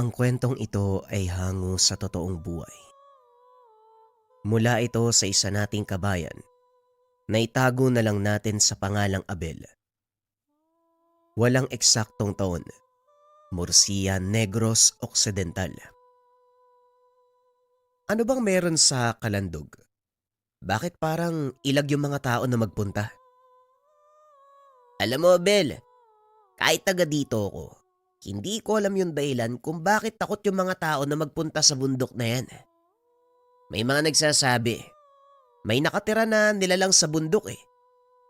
Ang kwentong ito ay hango sa totoong buhay. Mula ito sa isa nating kabayan na itago na lang natin sa pangalang Abel. Walang eksaktong taon, Murcia, Negros Occidental. Ano bang meron sa Kalandog? Bakit parang ilag yung mga tao na magpunta? Alam mo, Abel, kahit taga dito ako, hindi ko alam yung dahilan kung bakit takot yung mga tao na magpunta sa bundok na yan. May mga nagsasabi, may nakatira na nilalang sa bundok eh.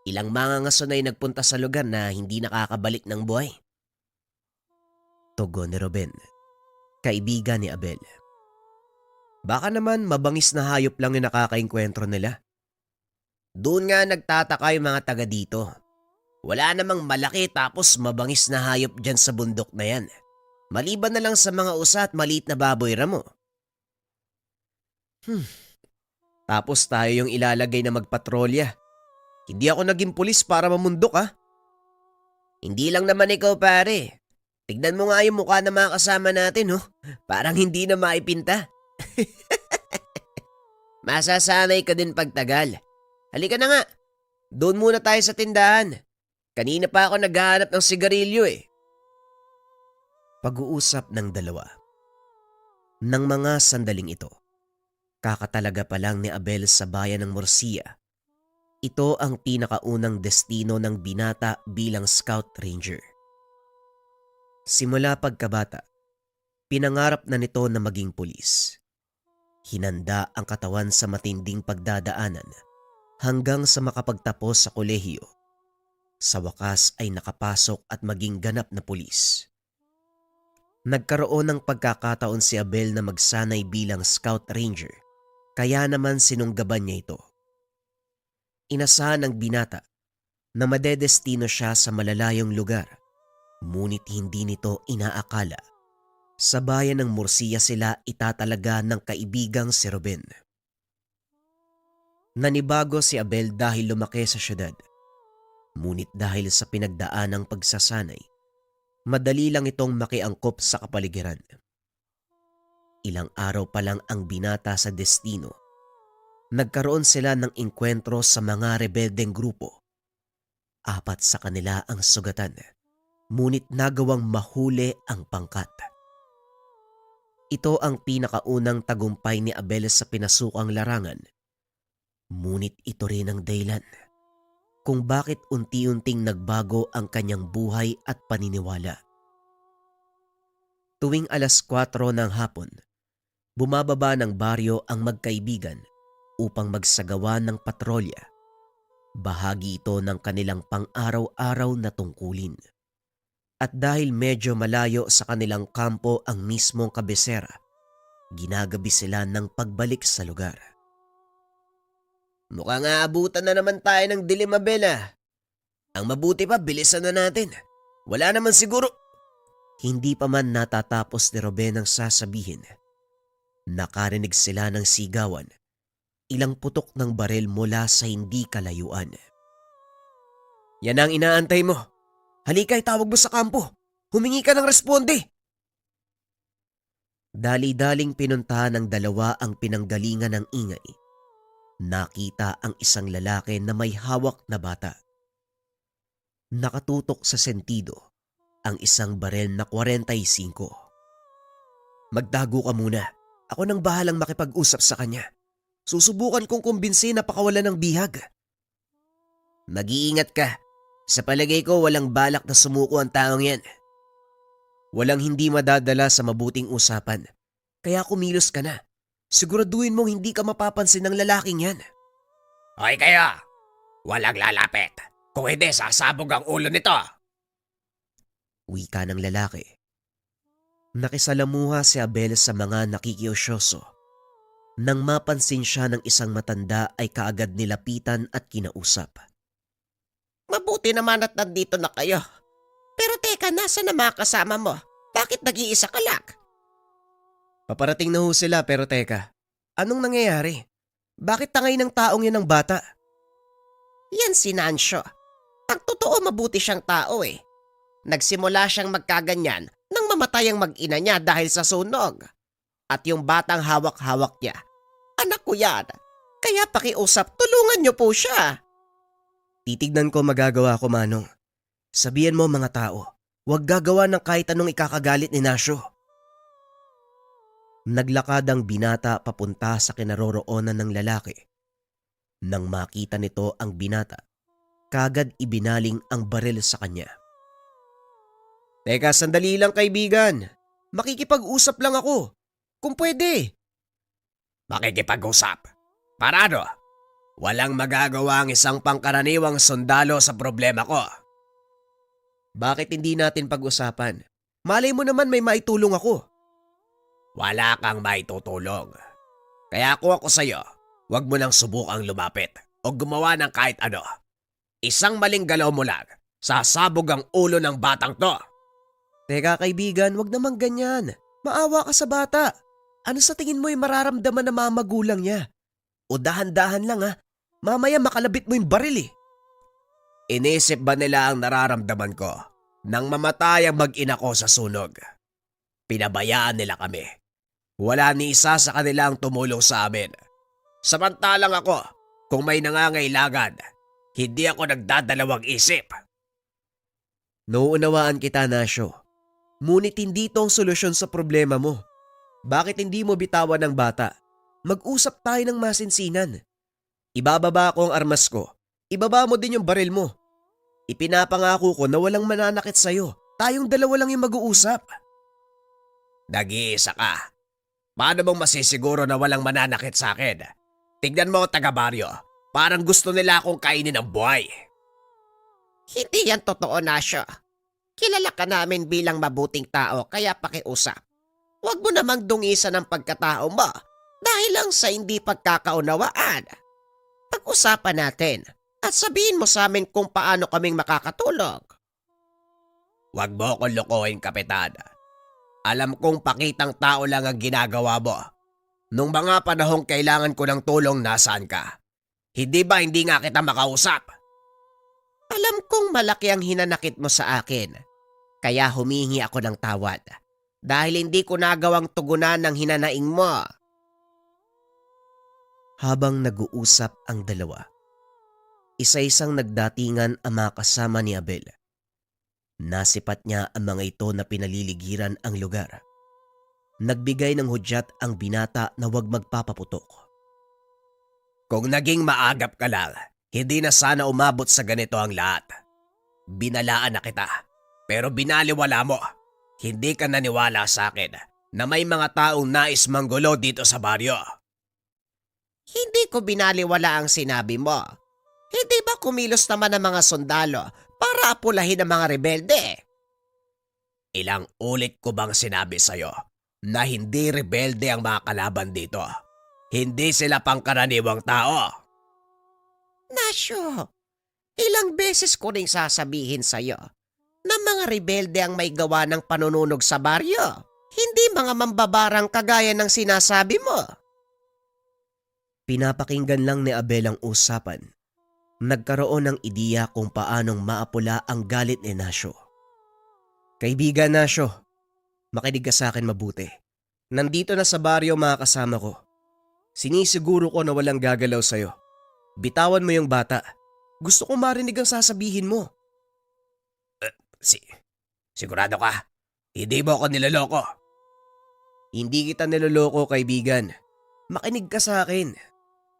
Ilang mga ngason ay nagpunta sa lugar na hindi nakakabalik ng buhay. Tugon ni Ruben, kaibigan ni Abel. Baka naman mabangis na hayop lang yung nakakaengkwentro nila. Doon nga nagtataka yung mga taga dito. Wala namang malaki tapos mabangis na hayop dyan sa bundok na yan. Maliban na lang sa mga usa at maliit na baboy ramo. Tapos tayo yung ilalagay na magpatrolya. Hindi ako naging pulis para mamundok ha. Hindi lang naman ikaw pare. Tignan mo nga yung mukha ng mga kasama natin Parang hindi na maipinta. Masasanay ka din pagtagal. Halika na nga. Doon muna tayo sa tindahan. Kanina pa ako naghahanap ng sigarilyo eh. Pag-uusap ng dalawa. Nang mga sandaling ito, kakatalaga pa lang ni Abel sa bayan ng Murcia. Ito ang pinakaunang destino ng binata bilang scout ranger. Simula pagkabata, pinangarap na nito na maging pulis. Hinanda ang katawan sa matinding pagdadaanan hanggang sa makapagtapos sa kolehiyo. Sa wakas ay nakapasok at maging ganap na pulis. Nagkaroon ng pagkakataon si Abel na magsanay bilang scout ranger, kaya naman sinunggaban niya ito. Inasahan ng binata na madedestino siya sa malalayong lugar, ngunit hindi nito inaakala. Sa bayan ng Murcia sila itatalaga ng kaibigang si Ruben. Nanibago si Abel dahil lumaki sa syudad. Ngunit dahil sa pinagdaanang pagsasanay, madali lang itong makiangkop sa kapaligiran. Ilang araw pa lang ang binata sa destino. Nagkaroon sila ng engkwentro sa mga rebeldeng grupo. 4 sa kanila ang sugatan, ngunit nagawang mahuli ang pangkat. Ito ang pinakaunang tagumpay ni Abel sa pinasukang larangan. Ngunit ito rin ang dahilan kung bakit unti-unting nagbago ang kanyang buhay at paniniwala. Tuwing 4:00 ng hapon, bumababa ng baryo ang magkaibigan upang magsagawa ng patrolya. Bahagi ito ng kanilang pang-araw-araw na tungkulin. At dahil medyo malayo sa kanilang kampo ang mismong kabisera, ginagabi sila ng pagbalik sa lugar. Mukhang aabutan na naman tayo ng dilim, Abel. Ang mabuti pa, bilisan na natin. Wala naman siguro. Hindi pa man natatapos ni Ruben ang sasabihin. Nakarinig sila ng sigawan. Ilang putok ng baril mula sa hindi kalayuan. Yan ang inaantay mo. Halika, itawag mo sa kampo. Humingi ka ng responde. Dali-daling pinuntahan ng dalawa ang pinanggalingan ng ingay. Nakita ang isang lalaki na may hawak na bata. Nakatutok sa sentido ang isang baril na 45. Magtago ka muna. Ako nang bahalang makipag-usap sa kanya. Susubukan kong kumbinsin na pakawalan ng bihag. Mag-iingat ka. Sa palagay ko walang balak na sumuko ang taong yan. Walang hindi madadala sa mabuting usapan. Kaya kumilos ka na. Siguraduhin mong hindi ka mapapansin ng lalaking yan. Hoy kayo! Walang lalapit. Kung hindi, sasabog ang ulo nito. Wika ng lalaki. Nakisalamuha si Abel sa mga nakikiusyoso. Nang mapansin siya ng isang matanda ay kaagad nilapitan at kinausap. Mabuti naman at nandito na kayo. Pero teka, nasa na mga kasama mo? Bakit nag-iisa ka lang? Paparating na ho sila pero teka, anong nangyayari? Bakit tangay ng taong yan ng bata? Yan si Nancio. Ang totoo mabuti siyang tao eh. Nagsimula siyang magkaganyan nang mamatay ang mag-ina niya dahil sa sunog. At yung batang hawak-hawak niya, anak ko yan. Kaya pakiusap, tulungan niyo po siya. Titignan ko magagawa ko, Manong. Sabihan mo mga tao, huwag gagawa ng kahit anong ikakagalit ni Nasyo. Naglakad ang binata papunta sa kinaroroonan ng lalaki. Nang makita nito ang binata, kagad ibinaling ang baril sa kanya. Teka, sandali lang kaibigan. Makikipag-usap lang ako. Kung pwede. Makikipag-usap? Para ano? Walang magagawa ang isang pangkaraniwang sundalo sa problema ko. Bakit hindi natin pag-usapan? Malay mo naman may maitulong ako. Wala kang maitutulong. Kaya kung ako sa'yo, huwag mo nang subukang lumapit o gumawa ng kahit ano. Isang maling galaw mo lang, sasabog ang ulo ng batang to. Teka kaibigan, wag naman ganyan. Maawa ka sa bata. Ano sa tingin mo yung mararamdaman ng mga magulang niya? O dahan-dahan lang ha, mamaya makalabit mo yung baril eh. Inisip ba nila ang nararamdaman ko nang mamatay ang mag-ina ko sa sunog? Pinabayaan nila kami. Wala ni isa sa kanila ang tumulong sa amin. Samantalang ako, kung may nangangailangan, hindi ako nagdadalawang isip. Nauunawaan kita, Nasyo. Ngunit hindi ito ang solusyon sa problema mo. Bakit hindi mo bitawan ng bata? Mag-usap tayo ng masinsinan. Ibababa ko ang armas ko. Ibaba mo din yung baril mo. Ipinapangako ko na walang mananakit sa'yo. Tayong dalawa lang yung mag-uusap. Nag-iisa ka. Paano mong masisiguro na walang mananakit sa akin? Tignan mo, taga-baryo. Parang gusto nila akong kainin ng buhay. Hindi yan totoo, Nasyo. Kilala ka namin bilang mabuting tao kaya pakiusap. Huwag mo namang dungisan ang pagkatao mo dahil lang sa hindi pagkakaunawaan. Pag-usapan natin at sabihin mo sa amin kung paano kaming makakatulog. Huwag mo akong lokohin, Kapitan. Alam kong pakitang tao lang ang ginagawa mo. Nung mga panahong kailangan ko ng tulong, nasaan ka? Hindi ba hindi nga kita makausap? Alam kong malaki ang hinanakit mo sa akin. Kaya humihingi ako ng tawad. Dahil hindi ko nagawang tugunan ng hinanaing mo. Habang nag-uusap ang dalawa, isa-isang nagdatingan ang mga kasama ni Abel. Nasipat niya ang mga ito na pinaliligiran ang lugar. Nagbigay ng hudyat ang binata na huwag magpapaputok. Kung naging maagap ka lang, hindi na sana umabot sa ganito ang lahat. Binalaan na kita, pero binaliwala mo. Hindi ka naniwala sa akin na may mga taong nais manggulo dito sa baryo. Hindi ko binaliwala ang sinabi mo. Hindi ba kumilos naman ang mga sundalo para apulahin ang mga rebelde? Ilang ulit ko bang sinabi sa'yo na hindi rebelde ang mga kalaban dito? Hindi sila pangkaraniwang tao. Nasyo, ilang beses ko ring sasabihin sa'yo na mga rebelde ang may gawa ng panununog sa baryo. Hindi mga mambabarang kagaya ng sinasabi mo. Pinapakinggan lang ni Abel ang usapan. Nagkaroon ng ideya kung paanong maapula ang galit ni Nasyo. Kaibigan Nasyo, makinig ka sa akin mabuti. Nandito na sa baryo mga kasama ko. Sinisiguro ko na walang gagalaw sa'yo. Bitawan mo yung bata. Gusto ko marinig ang sasabihin mo. Sigurado ka? Hindi mo ako niloloko? Hindi kita niloloko, kaibigan. Makinig ka sa akin.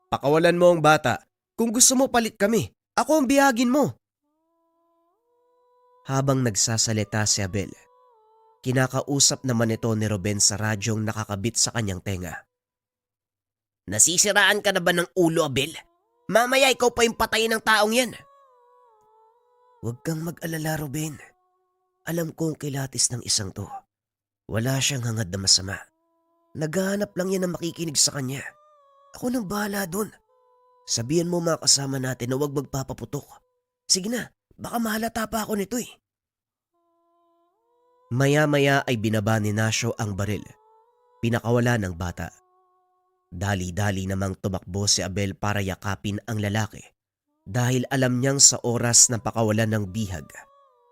Pakawalan mo ang bata. Kung gusto mo, palit kami. Ako ang biyagin mo. Habang nagsasalita si Abel, kinakausap naman ito ni Ruben sa radyong nakakabit sa kanyang tenga. Nasisiraan ka na ba ng ulo, Abel? Mamaya ikaw pa yung patayin ng taong yan. Huwag kang mag-alala, Ruben. Alam kong kilatis ng isang to. Wala siyang hangad na masama. Naghahanap lang yan na makikinig sa kanya. Ako nang bahala dun. Sabihan mo mga kasama natin na huwag magpapaputok. Sige na, baka mahalata pa ako nito eh. Maya-maya ay binaba ni Nasyo ang baril. Pinakawala ng bata. Dali-dali namang tumakbo si Abel para yakapin ang lalaki. Dahil alam niyang sa oras ng pakawalan ng bihag,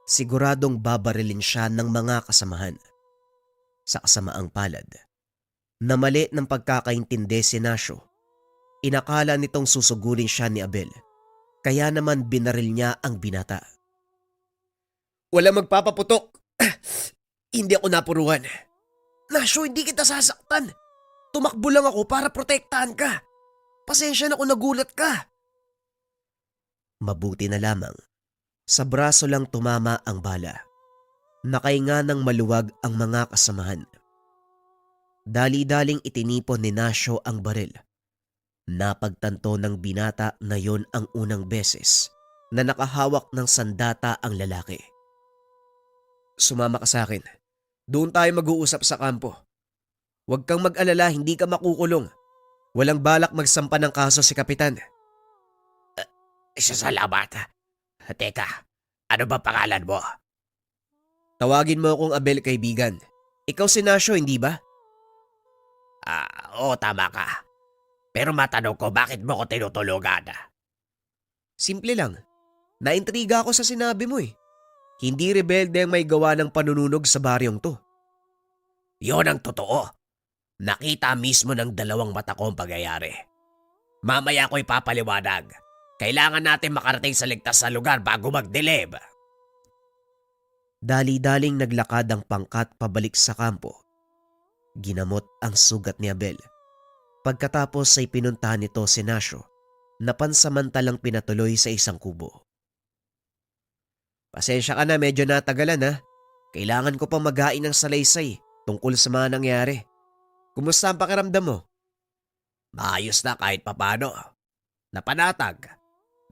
siguradong babarilin siya ng mga kasamahan. Sa kasamaang palad, na mali ng pagkakaintindi si Nasyo. Inakala nitong susugurin siya ni Abel, kaya naman binaril niya ang binata. Walang magpapaputok. Hindi ako napuruhan. Nasyo, hindi kita sasaktan. Tumakbo lang ako para protektahan ka. Pasensya na kung nagulat ka. Mabuti na lamang, sa braso lang tumama ang bala. Nakainga ng maluwag ang mga kasamahan. Dali-daling itinipon ni Nasyo ang baril. Napagtanto ng binata na yon ang unang beses na nakahawak ng sandata ang lalaki. Sumama ka sa akin. Doon tayo mag-uusap sa kampo. Huwag kang mag-alala, hindi ka makukulong. Walang balak magsampa ng kaso si Kapitan. Salamat. Teka, ano ba pangalan mo? Tawagin mo akong Abel, kaibigan. Ikaw si Nasyo, hindi ba? Oo, tama ka. Pero matanong ko, bakit mo ko tinutulugan? Simple lang. Naintriga ako sa sinabi mo eh. Hindi rebelde ang may gawa ng panununog sa baryong to. Yon ang totoo. Nakita mismo ng dalawang mata ko ang pagyayari. Mamaya ko ipapaliwanag. Kailangan natin makarating sa ligtas na lugar bago magdilim. Dali-daling naglakad ang pangkat pabalik sa kampo. Ginamot ang sugat ni Abel. Pagkatapos ay pinuntahan nito si Nasyo na pansamantalang pinatuloy sa isang kubo. Pasensya ka na, medyo natagalan ha. Kailangan ko pang maghain ng salaysay tungkol sa mga nangyari. Kumusta ang pakiramdam mo? Maayos na kahit papano. Napanatag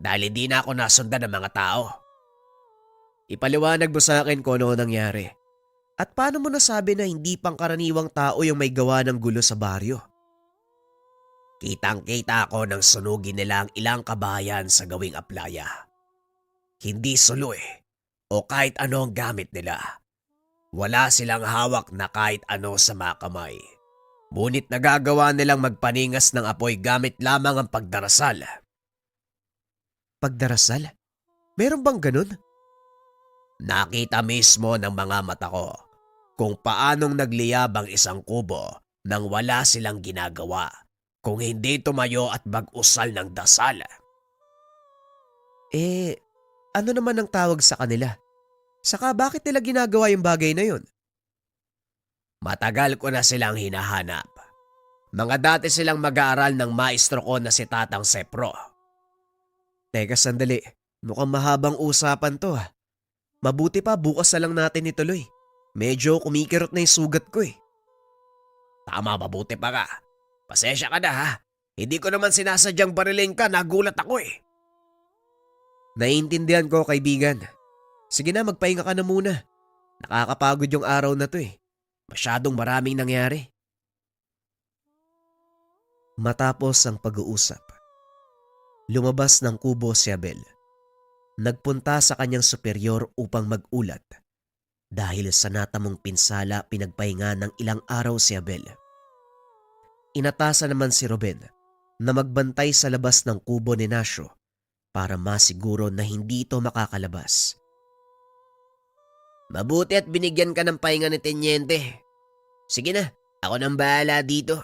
dahil hindi na ako nasundan ng mga tao. Ipaliwanag mo sa akin kung ano nangyari. At paano mo nasabi na hindi pangkaraniwang tao yung may gawa ng gulo sa baryo? Kitang-kita ako nang sunugin nila ang ilang kabayan sa gawing aplaya. Hindi suloy o kahit ano ang gamit nila. Wala silang hawak na kahit ano sa mga kamay. Ngunit nagagawa nilang magpaningas ng apoy gamit lamang ang pagdarasal. Pagdarasal? Meron bang ganun? Nakita mismo ng mga mata ko kung paanong nagliyab ang isang kubo nang wala silang ginagawa kung hindi tumayo at mag-usal ng dasal. Ano naman ang tawag sa kanila? Saka bakit nila ginagawa yung bagay na yun? Matagal ko na silang hinahanap. Mga dati silang mag-aaral ng maestro ko na si Tatang Sepro. Teka sandali, mukhang mahabang usapan to ha. Mabuti pa bukas na lang natin ituloy. Medyo kumikirot na yung sugat ko eh. Tama, mabuti pa ka. Pasensya ka na ha. Hindi ko naman sinasadyang barilin ka, nagulat ako eh. Naiintindihan ko, kaibigan. Sige na, magpahinga ka na muna. Nakakapagod yung araw na to eh. Masyadong maraming nangyari. Matapos ang pag-uusap, lumabas ng kubo si Abel. Nagpunta sa kanyang superior upang mag-ulat. Dahil sa natamong pinsala, pinagpahinga ng ilang araw si Abel. Inatasan naman si Ruben na magbantay sa labas ng kubo ni Nasyo para masiguro na hindi ito makakalabas. Mabuti at binigyan ka ng pahinga ni Tenyente. Sige na, ako nang bahala dito.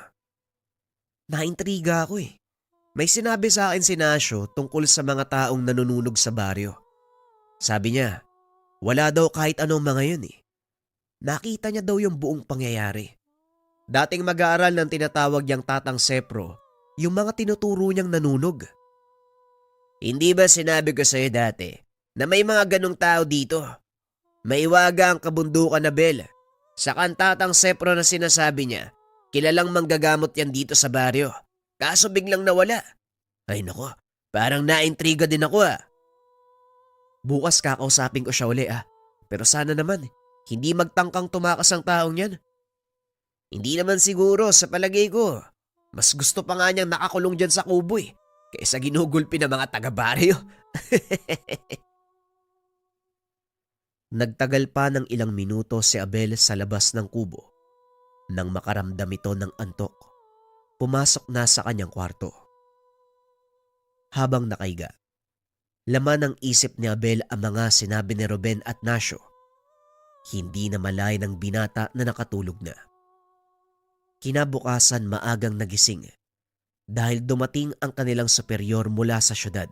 Naintriga ako eh. May sinabi sa akin si Nasyo tungkol sa mga taong nanununog sa baryo. Sabi niya, wala daw kahit anong mga yun eh. Nakita niya daw yung buong pangyayari. Dating mag-aaral ng tinatawag niyang Tatang Sepro, yung mga tinuturo niyang nanunog. Hindi ba sinabi ko sa'yo dati na may mga ganong tao dito? May iwaga ang kabundukan na Bel. Sa Tatang Sepro na sinasabi niya, kilalang manggagamot yan dito sa baryo. Kaso biglang nawala. Ay nako, parang naintriga din ako ah. Bukas kakausapin ko siya uli ah. Pero sana naman, hindi magtangkang tumakas ang taong yan. Hindi naman siguro sa palagay ko. Mas gusto pa nga niyang nakakulong dyan sa kubo eh. Kaysa ginugulpi ng mga taga-baryo. Nagtagal pa ng ilang minuto si Abel sa labas ng kubo. Nang makaramdam ito ng antok, pumasok na sa kanyang kwarto. Habang nakaiga, laman ng isip ni Abel ang mga sinabi ni Ruben at Nasyo. Hindi na malay ng binata na nakatulog na. Kinabukasan maagang nagising dahil dumating ang kanilang superior mula sa syudad.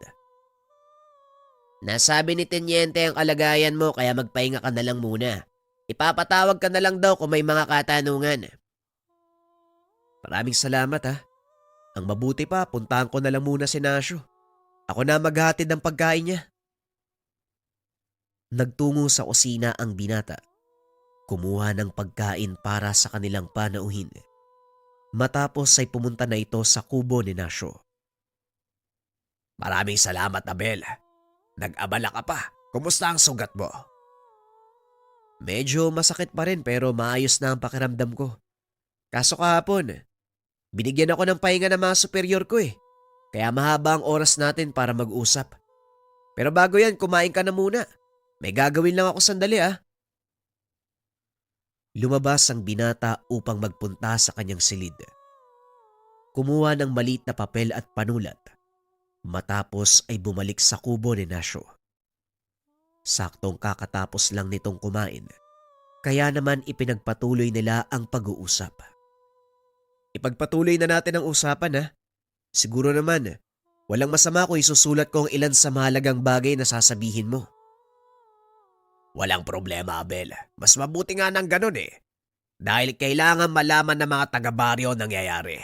Nasabi ni Tenyente ang kalagayan mo kaya magpahinga ka na lang muna. Ipapatawag ka na lang daw kung may mga katanungan. Maraming salamat ha. Ang mabuti pa, puntahan ko na lang muna si Nasyo. Ako na maghatid ng pagkain niya. Nagtungo sa kusina ang binata. Kumuha ng pagkain para sa kanilang panauhin. Matapos ay pumunta na ito sa kubo ni Nasyo. Maraming salamat, Abel. Nag-abala ka pa. Kumusta ang sugat mo? Medyo masakit pa rin pero maayos na ang pakiramdam ko. Kaso kahapon, binigyan ako ng pahinga ng mga superior ko eh. Kaya mahaba ang oras natin para mag-usap. Pero bago yan, kumain ka na muna. May gagawin lang ako sandali ah. Lumabas ang binata upang magpunta sa kanyang silid. Kumuha ng maliit na papel at panulat. Matapos ay bumalik sa kubo ni Nasyo. Saktong kakatapos lang nitong kumain. Kaya naman ipinagpatuloy nila ang pag-uusap. Ipagpatuloy na natin ang usapan ha. Siguro naman, walang masama kung isusulat ko ang ilan sa mahalagang bagay na sasabihin mo. Walang problema, Abel. Mas mabuti nga ng ganun eh. Dahil kailangan malaman ng mga taga-baryo ang nangyayari.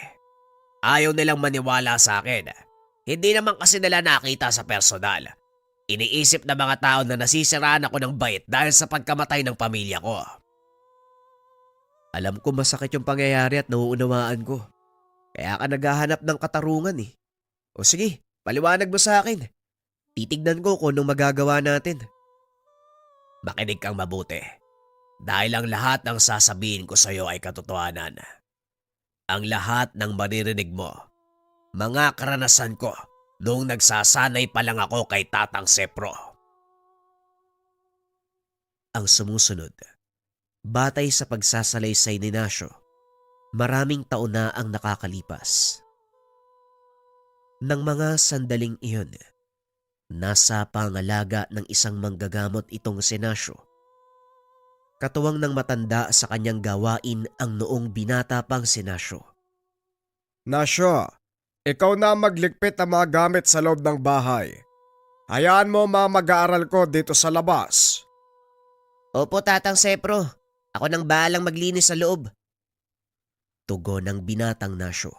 Ayaw nilang maniwala sa akin. Hindi naman kasi nila nakita sa personal. Iniisip ng mga tao na nasisiraan ako ng bait dahil sa pagkamatay ng pamilya ko. Alam ko masakit yung pangyayari at nauunawaan ko. Kaya ka naghahanap ng katarungan eh. O sige, paliwanag mo sa akin. Titignan ko kung anong magagawa natin. Makinig kang mabuti. Dahil ang lahat ng sasabihin ko sa iyo ay katotohanan. Ang lahat ng maririnig mo, mga karanasan ko noong nagsasanay pa lang ako kay Tatang Sepro. Ang sumusunod, batay sa pagsasalaysay ni Nasyo, maraming taon na ang nakakalipas. Nang mga sandaling iyon, nasa pangalaga ng isang manggagamot itong si Nasyo. Katuwang ng matanda sa kanyang gawain ang noong binata pang si Nasyo. Nasyo, ikaw na magligpit ng mga gamit sa loob ng bahay. Hayaan mo mga mag-aaral ko dito sa labas. Opo, Tatang Sepro. Ako nang bahalang maglinis sa loob. Tugon ng binatang Nasyo.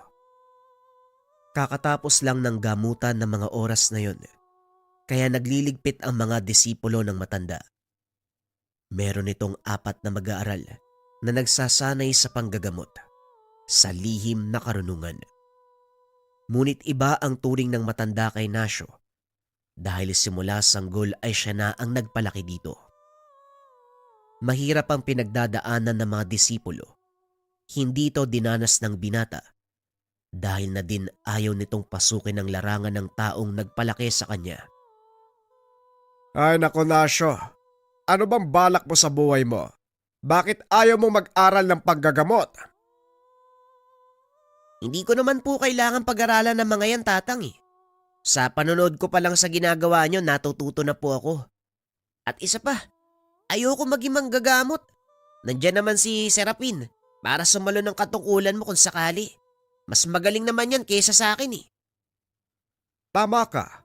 Kakatapos lang ng gamutan ng mga oras na yon, kaya nagliligpit ang mga disipulo ng matanda. Meron itong 4 na mag-aaral na nagsasanay sa panggagamot, sa lihim na karunungan. Ngunit iba ang turing ng matanda kay Nasyo dahil simula sanggol ay siya na ang nagpalaki dito. Mahirap ang pinagdadaanan ng mga disipulo. Hindi ito dinanas ng binata dahil na din ayaw nitong pasukin ang larangan ng taong nagpalaki sa kanya. Ay nako Nasyo, ano bang balak mo sa buhay mo? Bakit ayaw mo mag-aral ng paggagamot? Hindi ko naman po kailangan pag-aralan ng mga yan, Tatang eh. Sa panonood ko pa lang sa ginagawa nyo, natututo na po ako. At isa pa, ayoko maging manggagamot. Nandyan naman si Serapin para sumalo ng katungkulan mo kung sakali. Mas magaling naman yan kaysa sa akin eh. Tama ka.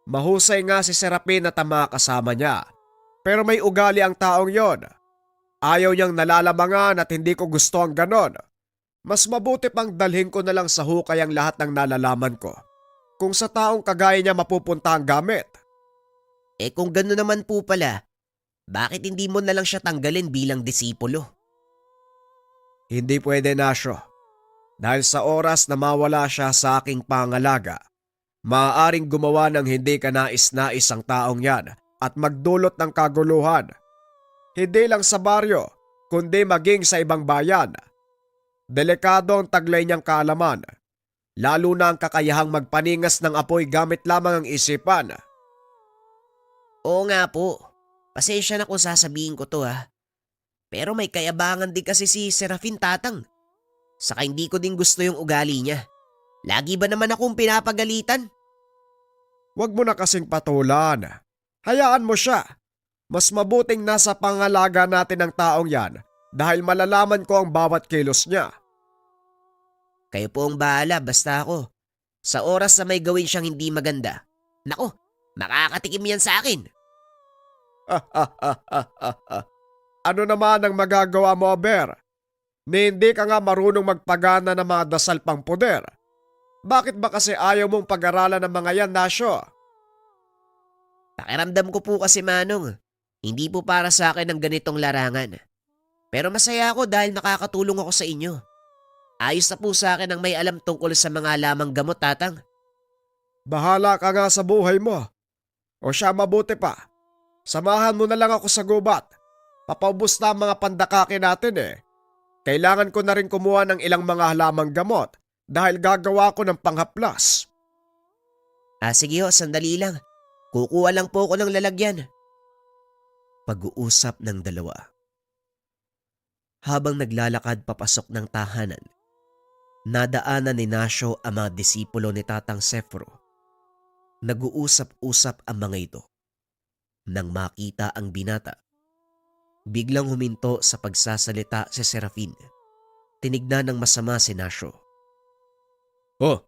Mahusay nga si Serapin na tama kasama niya. Pero may ugali ang taong yon. Ayaw niyang nalalamangan at hindi ko gusto ang ganon. Mas mabuti pang dalhin ko na lang sa hukay ang lahat ng nalalaman ko. Kung sa taong kagaya niya mapupunta ang gamit. Eh kung gano'n naman po pala, bakit hindi mo na lang siya tanggalin bilang disipulo? Hindi pwede, Nasyo. Dahil sa oras na mawala siya sa aking pangalaga, maaaring gumawa ng hindi kanais-nais ang taong yan at magdulot ng kaguluhan. Hindi lang sa baryo, kundi maging sa ibang bayan. Delikado ang taglay niyang kaalaman, lalo na ang kakayahang magpaningas ng apoy gamit lamang ang isipan. Oo nga po, pasensya na kung sasabihin ko to ha. Pero may kayabangan din kasi si Serafin, Tatang. Saka hindi ko din gusto yung ugali niya. Lagi ba naman akong pinapagalitan? Huwag mo na kasing patulan. Hayaan mo siya. Mas mabuting nasa pangalaga natin ang taong yan dahil malalaman ko ang bawat kilos niya. Kayo po ang bahala, basta ako. Sa oras na may gawin siyang hindi maganda, nako, makakatikim yan sa akin. Ano naman ang magagawa mo, Aber? Ni hindi ka nga marunong magpagana ng mga dasal pang poder. Bakit ba kasi ayaw mong pag-aralan ng mga yan, Nasyo? Pakiramdam ko po kasi, Manong, hindi po para sa akin ang ganitong larangan. Pero masaya ako dahil nakakatulong ako sa inyo. Ayos na po sa akin ang may alam tungkol sa mga lamang gamot, Tatang. Bahala ka nga sa buhay mo. O siya, mabuti pa. Samahan mo na lang ako sa gubat. Papaubos na ang mga pandakake natin eh. Kailangan ko na rin kumuha ng ilang mga halamang gamot dahil gagawa ko ng panghaplas. Sige ho, sandali lang. Kukuha lang po ako ng lalagyan. Pag-uusap ng dalawa. Habang naglalakad papasok ng tahanan, nadaanan ni Nasyo ang mga disipulo ni Tatang Sefro. Nag-uusap-usap ang mga ito. Nang makita ang binata, biglang huminto sa pagsasalita si Serafin. Tinignan ng masama si Nasyo. Oh,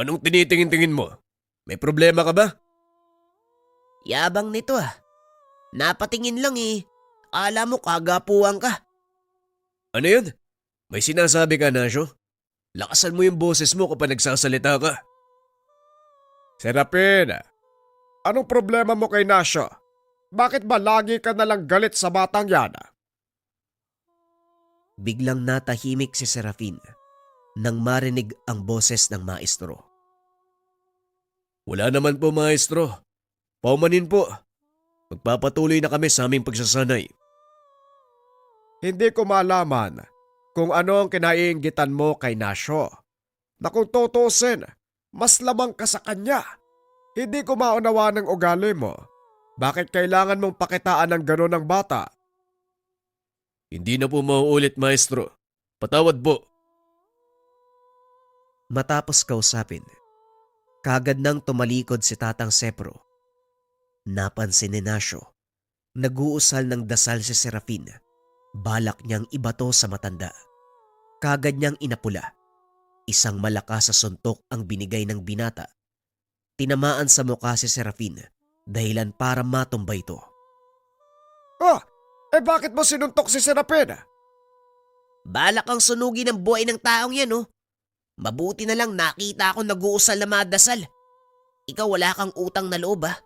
anong tinitingin-tingin mo? May problema ka ba? Yabang nito ah. Napatingin lang eh. Alam mo kagapuan ka. Ano yun? May sinasabi ka, Nasyo? Lakasan mo yung boses mo kapag nagsasalita ka. Serapin, anong problema mo kay Nasyo? Bakit ba lagi ka nalang galit sa batang yan? Biglang natahimik si Serafin nang marinig ang boses ng maestro. Wala naman po, maestro. Paumanin po. Magpapatuloy na kami sa aming pagsasanay. Hindi ko malaman kung ano ang kinaiinggitan mo kay Nasyo. Na kung tutusin, mas lamang ka sa kanya. Hindi ko maunawa ng ugali mo. Bakit kailangan mong pakitaan ng gano'n ng bata? Hindi na po mauulit, maestro. Patawad po. Matapos kausapin, kagad nang tumalikod si Tatang Sepro. Napansin ni Nasyo, nag-uusal ng dasal si Serafin. Balak niyang ibato sa matanda. Kagad niyang inapula. Isang malakas sa suntok ang binigay ng binata. Tinamaan sa mukha si Serafin, dahilan para matumba ito. Bakit mo sinuntok si Serapin? Balak ang sunugin ng buhay ng taong yan, oh. Mabuti na lang nakita akong nag-uusal na mga dasal. Ikaw wala kang utang na loob, ah.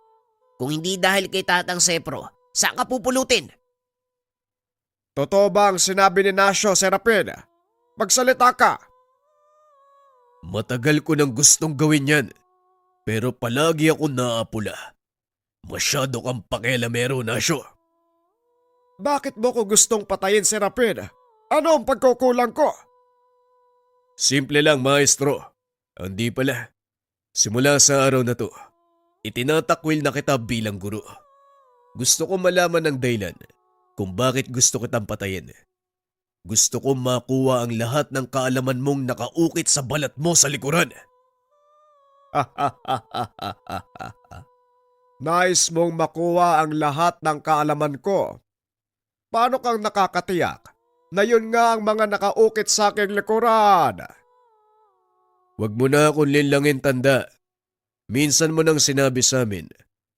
Kung hindi dahil kay Tatang Sepro, saan ka pupulutin? Totoo ba ang sinabi ni Nasyo, Serapin? Magsalita ka! Matagal ko nang gustong gawin yan, pero palagi ako naapula. Masyado kang pakialamero, Nasyo. Bakit mo ko gustong patayin, Serapin? Ano ang pagkukulang ko? Simple lang, maestro. Hindi pala. Simula sa araw na to, itinatakwil na kita bilang guro. Gusto ko malaman ang dahilan kung bakit gusto kitang patayin. Gusto ko makuha ang lahat ng kaalaman mong nakaukit sa balat mo sa likuran. Nais mong makuha ang lahat ng kaalaman ko. Paano kang nakakatiyak na yun nga ang mga nakaukit sa aking likuran? Huwag mo na akong linlangin, tanda. Minsan mo nang sinabi sa amin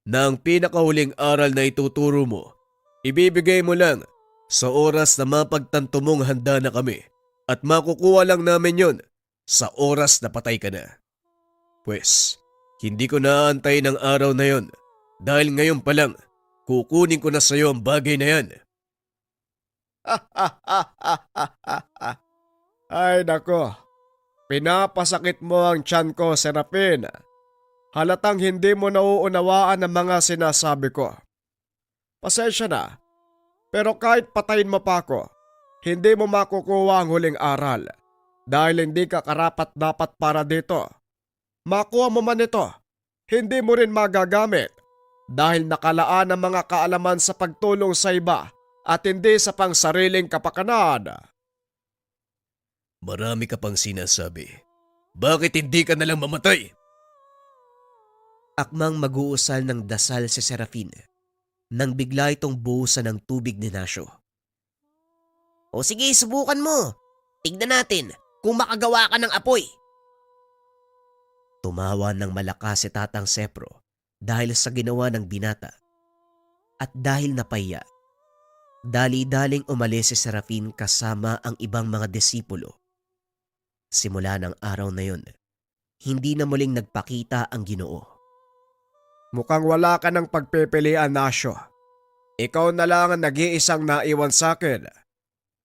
na ang pinakahuling aral na ituturo mo, ibibigay mo lang sa oras na mapagtanto mong handa na kami at makukuha lang namin yon sa oras na patay ka na. Pwes, hindi ko naaantay ng araw na yon dahil ngayon pa lang kukunin ko na sa iyo ang bagay na yan. Ay nako, pinapasakit mo ang tiyan ko, Serapin. Halatang hindi mo nauunawaan ang mga sinasabi ko. Pasensya na, pero kahit patayin mo pa ako, hindi mo makukuha ang huling aral dahil hindi ka karapat dapat para dito. Makuha mo man ito, hindi mo rin magagamit dahil nakalaan ang mga kaalaman sa pagtulong sa iba at hindi sa pangsariling kapakanan. Marami ka pang sinasabi. Bakit hindi ka nalang mamatay? Akmang mag-uusal ng dasal si Serafin. nang bigla itong buhusan ng tubig ni Nasyo. O sige, subukan mo. Tignan natin kung makagawa ka ng apoy. Tumawa ng malakas si Tatang Sepro dahil sa ginawa ng binata. At dahil napahiya, dali-daling umalis si Serafin kasama ang ibang mga disipulo. Simula ng araw na yon, hindi na muling nagpakita ang Ginoo. Mukhang wala ka ng pagpipilian, Nasyo. Ikaw na lang ang nag-iisang naiwan sa akin.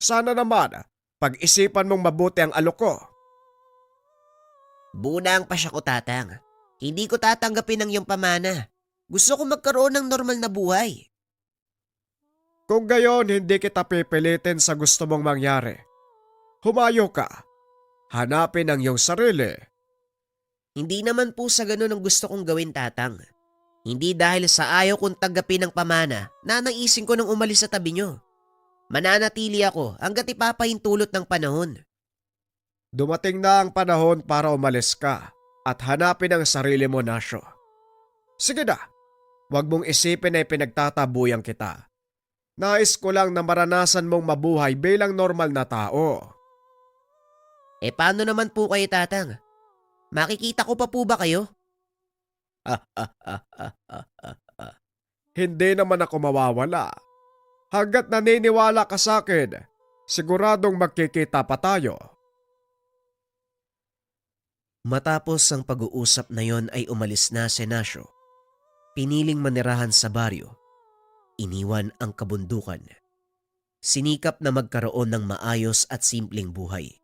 Sana naman, pag-isipan mong mabuti ang alok ko. Bunang pa siya ko, Tatang. Hindi ko tatanggapin ang iyong pamana. Gusto ko magkaroon ng normal na buhay. Kung gayon, hindi kita pipilitin sa gusto mong mangyari. Humayo ka. Hanapin ang iyong sarili. Hindi naman po sa ganun ang gusto kong gawin, Tatang. Hindi dahil sa ayaw kong tanggapin ng pamana na naisin ko nang umalis sa tabi niyo. Mananatili ako hanggat ipapahintulot ng panahon. Dumating na ang panahon para umalis ka at hanapin ang sarili mo, Nasyo. Sige na, huwag mong isipin na pinagtatabuyan kita. Nais ko lang na maranasan mong mabuhay bilang normal na tao. Paano naman po kayo, Tatang? Makikita ko pa po ba kayo? Hindi naman ako mawawala. Hanggat naniniwala ka sa akin, siguradong magkikita pa tayo. Matapos ang pag-uusap na yon ay umalis na si Nasyo. Piniling manirahan sa baryo. Iniwan ang kabundukan. Sinikap na magkaroon ng maayos at simpleng buhay.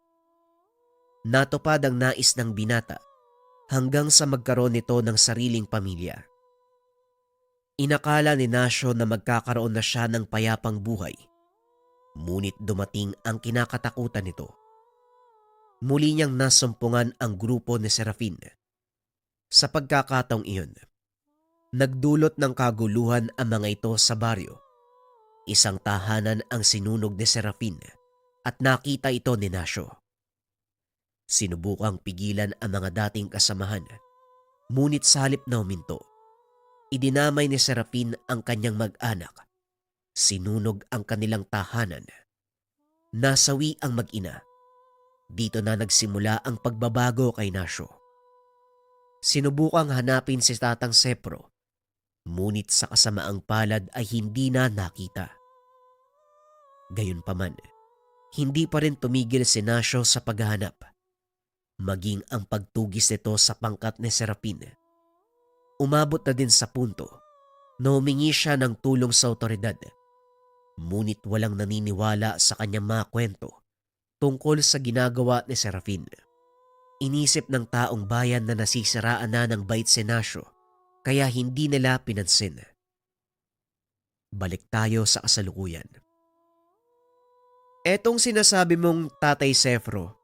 Natupad ang nais ng binata hanggang sa magkaroon nito ng sariling pamilya. Inakala ni Nasyo na magkakaroon na siya ng payapang buhay. Ngunit dumating ang kinakatakutan nito. Muli niyang nasumpungan ang grupo ni Serafin. Sa pagkakataong iyon, nagdulot ng kaguluhan ang mga ito sa baryo. Isang tahanan ang sinunog ni Serafin at nakita ito ni Nasyo. Sinubukang pigilan ang mga dating kasamahan, ngunit sa halip na huminto, idinamay ni Serafin ang kanyang mag-anak. Sinunog ang kanilang tahanan. Nasawi ang mag-ina. Dito na nagsimula ang pagbabago kay Nasyo. Sinubukang hanapin si Tatang Sepro, ngunit sa kasamaang palad ay hindi na nakita. Gayunpaman, hindi pa rin tumigil si Nasyo sa paghahanap, maging ang pagtugis nito sa pangkat ni Serafin. Umabot na din sa punto na humingi siya ng tulong sa otoridad, ngunit walang naniniwala sa kanyang mga kwento tungkol sa ginagawa ni Serafin. Inisip ng taong bayan na nasisiraan na ng bait si Nasyo, kaya hindi nila pinansin. Balik tayo sa kasalukuyan. Etong sinasabi mong Tatay Sefro,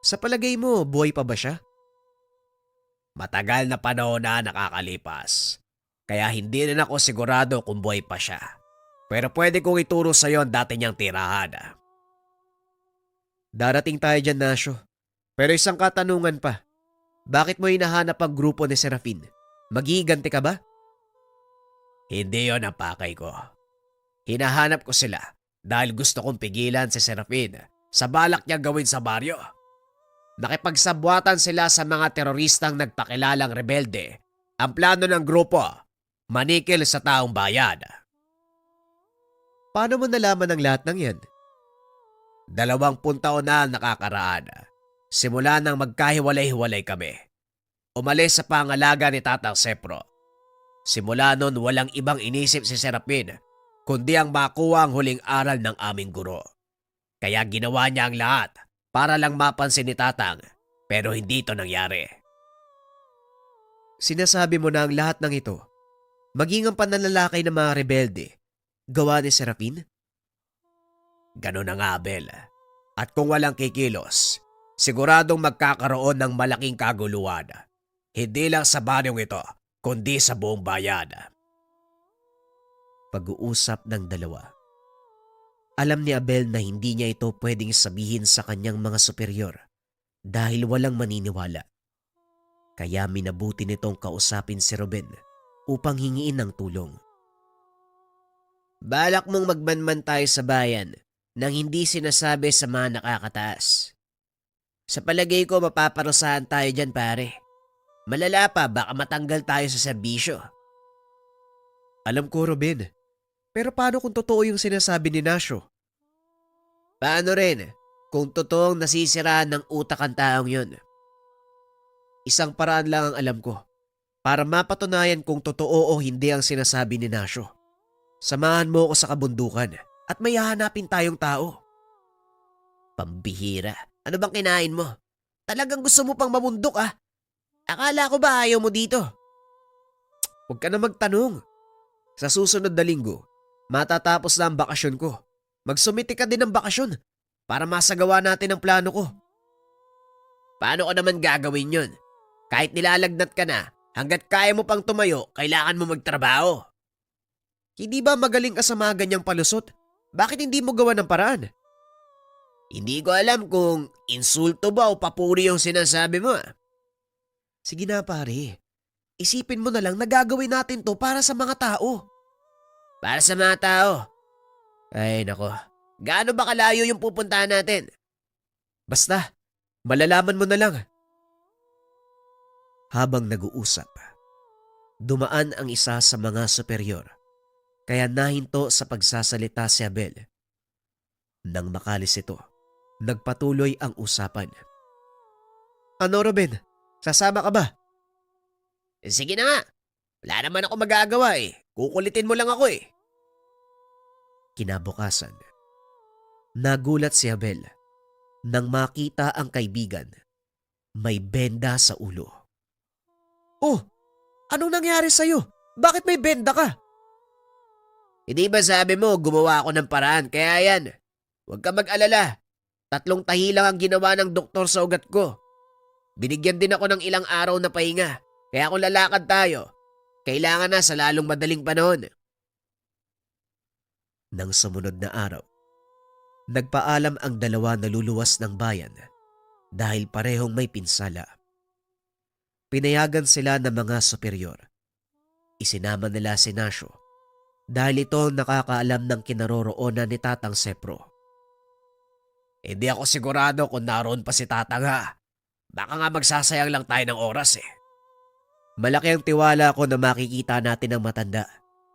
sa palagay mo buhay pa ba siya? Matagal na panahon na nakakalipas, kaya hindi rin ako sigurado kung buhay pa siya. Pero pwede kong ituro sa iyo ang dati niyang tirahan. Darating tayo dyan, Nasyo. Pero isang katanungan pa. Bakit mo hinahanap ang grupo ni Serafin? Magiganti ka ba? Hindi yon ang pakay ko. Hinahanap ko sila dahil gusto kong pigilan si Serafin sa balak niya gawin sa baryo. Nakipagsabwatan sila sa mga teroristang nagpakilalang rebelde. Ang plano ng grupo, manikil sa taong bayan. Paano mo nalaman ang lahat ng yan? 20 taon na nakakaraan. Simula nang magkahiwalay-hiwalay kami. Umalis sa pangalaga ni Tatang Sepro. Simula noon walang ibang inisip si Serafin kundi ang makuha ang huling aral ng aming guro. Kaya ginawa niya ang lahat para lang mapansin ni Tatang, pero hindi ito nangyari. Sinasabi mo na ang lahat ng ito, maging ang pananalakay ng mga rebelde, gawa ni Serafin? Ganun na nga, Abel. At kung walang kikilos, siguradong magkakaroon ng malaking kaguluhan. Hindi lang sa baryong ito, kundi sa buong bayan. Pag-uusap ng dalawa. Alam ni Abel na hindi niya ito pwedeng sabihin sa kanyang mga superior dahil walang maniniwala. Kaya minabuti nitong kausapin si Ruben upang hingiin ng tulong. Balak mong magmanman tayo sa bayan nang hindi sinasabi sa mga nakakataas. Sa palagay ko mapaparusahan tayo dyan pare. Malala pa baka matanggal tayo sa serbisyo. Alam ko, Ruben. Pero paano kung totoo yung sinasabi ni Nasyo? Paano rin kung totoong nasisiraan ng utak ang taong yun? Isang paraan lang ang alam ko para mapatunayan kung totoo o hindi ang sinasabi ni Nasyo. Samahan mo ako sa kabundukan at may hahanapin tayong tao. Pambihira. Ano bang kinain mo? Talagang gusto mo pang mamundok ah. Akala ko ba ayaw mo dito? Huwag ka na magtanong. Sa susunod na linggo, matatapos na ang bakasyon ko. Magsumiti ka din ng bakasyon para masagawa natin ang plano ko. Paano ko naman gagawin yun? Kahit nilalagnat ka na, hanggat kaya mo pang tumayo, kailangan mo magtrabaho. Hindi ba magaling ka sa mga ganyang palusot? Bakit hindi mo gawa ng paraan? Hindi ko alam kung insulto ba o papuri yung sinasabi mo. Sige na pare, isipin mo na lang na gagawin natin to para sa mga tao. Para sa mga tao? Ay nako, gaano ba kalayo yung pupuntahan natin? Basta, malalaman mo na lang. Habang nag-uusap, dumaan ang isa sa mga superior, kaya nahinto sa pagsasalita si Abel. Nang makalis ito, nagpatuloy ang usapan. Ano Ruben, sasama ka ba? Sige na nga, wala naman ako magagawa eh. Kukulitin mo lang ako eh. Kinabukasan, nagulat si Abel nang makita ang kaibigan may benda sa ulo. Oh, anong nangyari sa'yo? Bakit may benda ka? Hindi ba sabi mo gumawa ako ng paraan kaya yan? Huwag ka mag-alala. 3 tahi lang ang ginawa ng doktor sa ugat ko. Binigyan din ako ng ilang araw na pahinga. Kaya kung lalakad tayo, kailangan na sa lalong madaling panahon. Nang sumunod na araw, nagpaalam ang dalawa na luluwas ng bayan dahil parehong may pinsala. Pinayagan sila ng mga superior. Isinama nila si Nasyo dahil ito ang nakakaalam ng kinaroroonan ni Tatang Sepro. Hindi ako sigurado kung naroon pa si Tatang ha. Baka nga magsasayang lang tayo ng oras eh. Malaki ang tiwala ko na makikita natin ang matanda.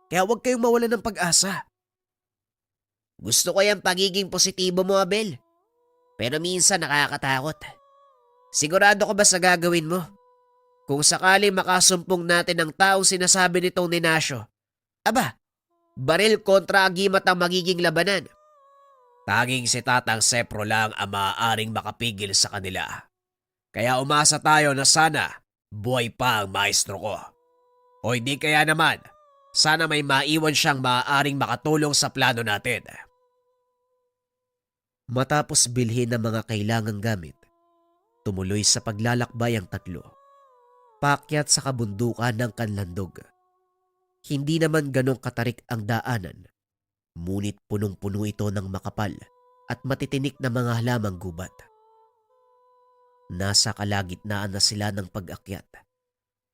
Kaya huwag kayong mawalan ng pag-asa. Gusto ko yung pagiging positibo mo, Abel. Pero minsan nakakatakot. Sigurado ka ba sa gagawin mo? Kung sakali makasumpong natin ang taong sinasabi nitong ni Nasyo, aba, baril kontra agimat ang magiging labanan. Tanging si Tatang Sepro lang ang maaaring makapigil sa kanila. Kaya umasa tayo na sana buhay pa ang maestro ko. O hindi kaya naman, sana may maiwan siyang maaaring makatulong sa plano natin. Matapos bilhin ng mga kailangang gamit, tumuloy sa paglalakbay ang tatlo. Paakyat sa kabundukan ng Kanlandog. Hindi naman ganong katarik ang daanan, ngunit punong-puno ito ng makapal at matitinik na mga halamang gubat. Nasa kalagitnaan na sila ng pag-akyat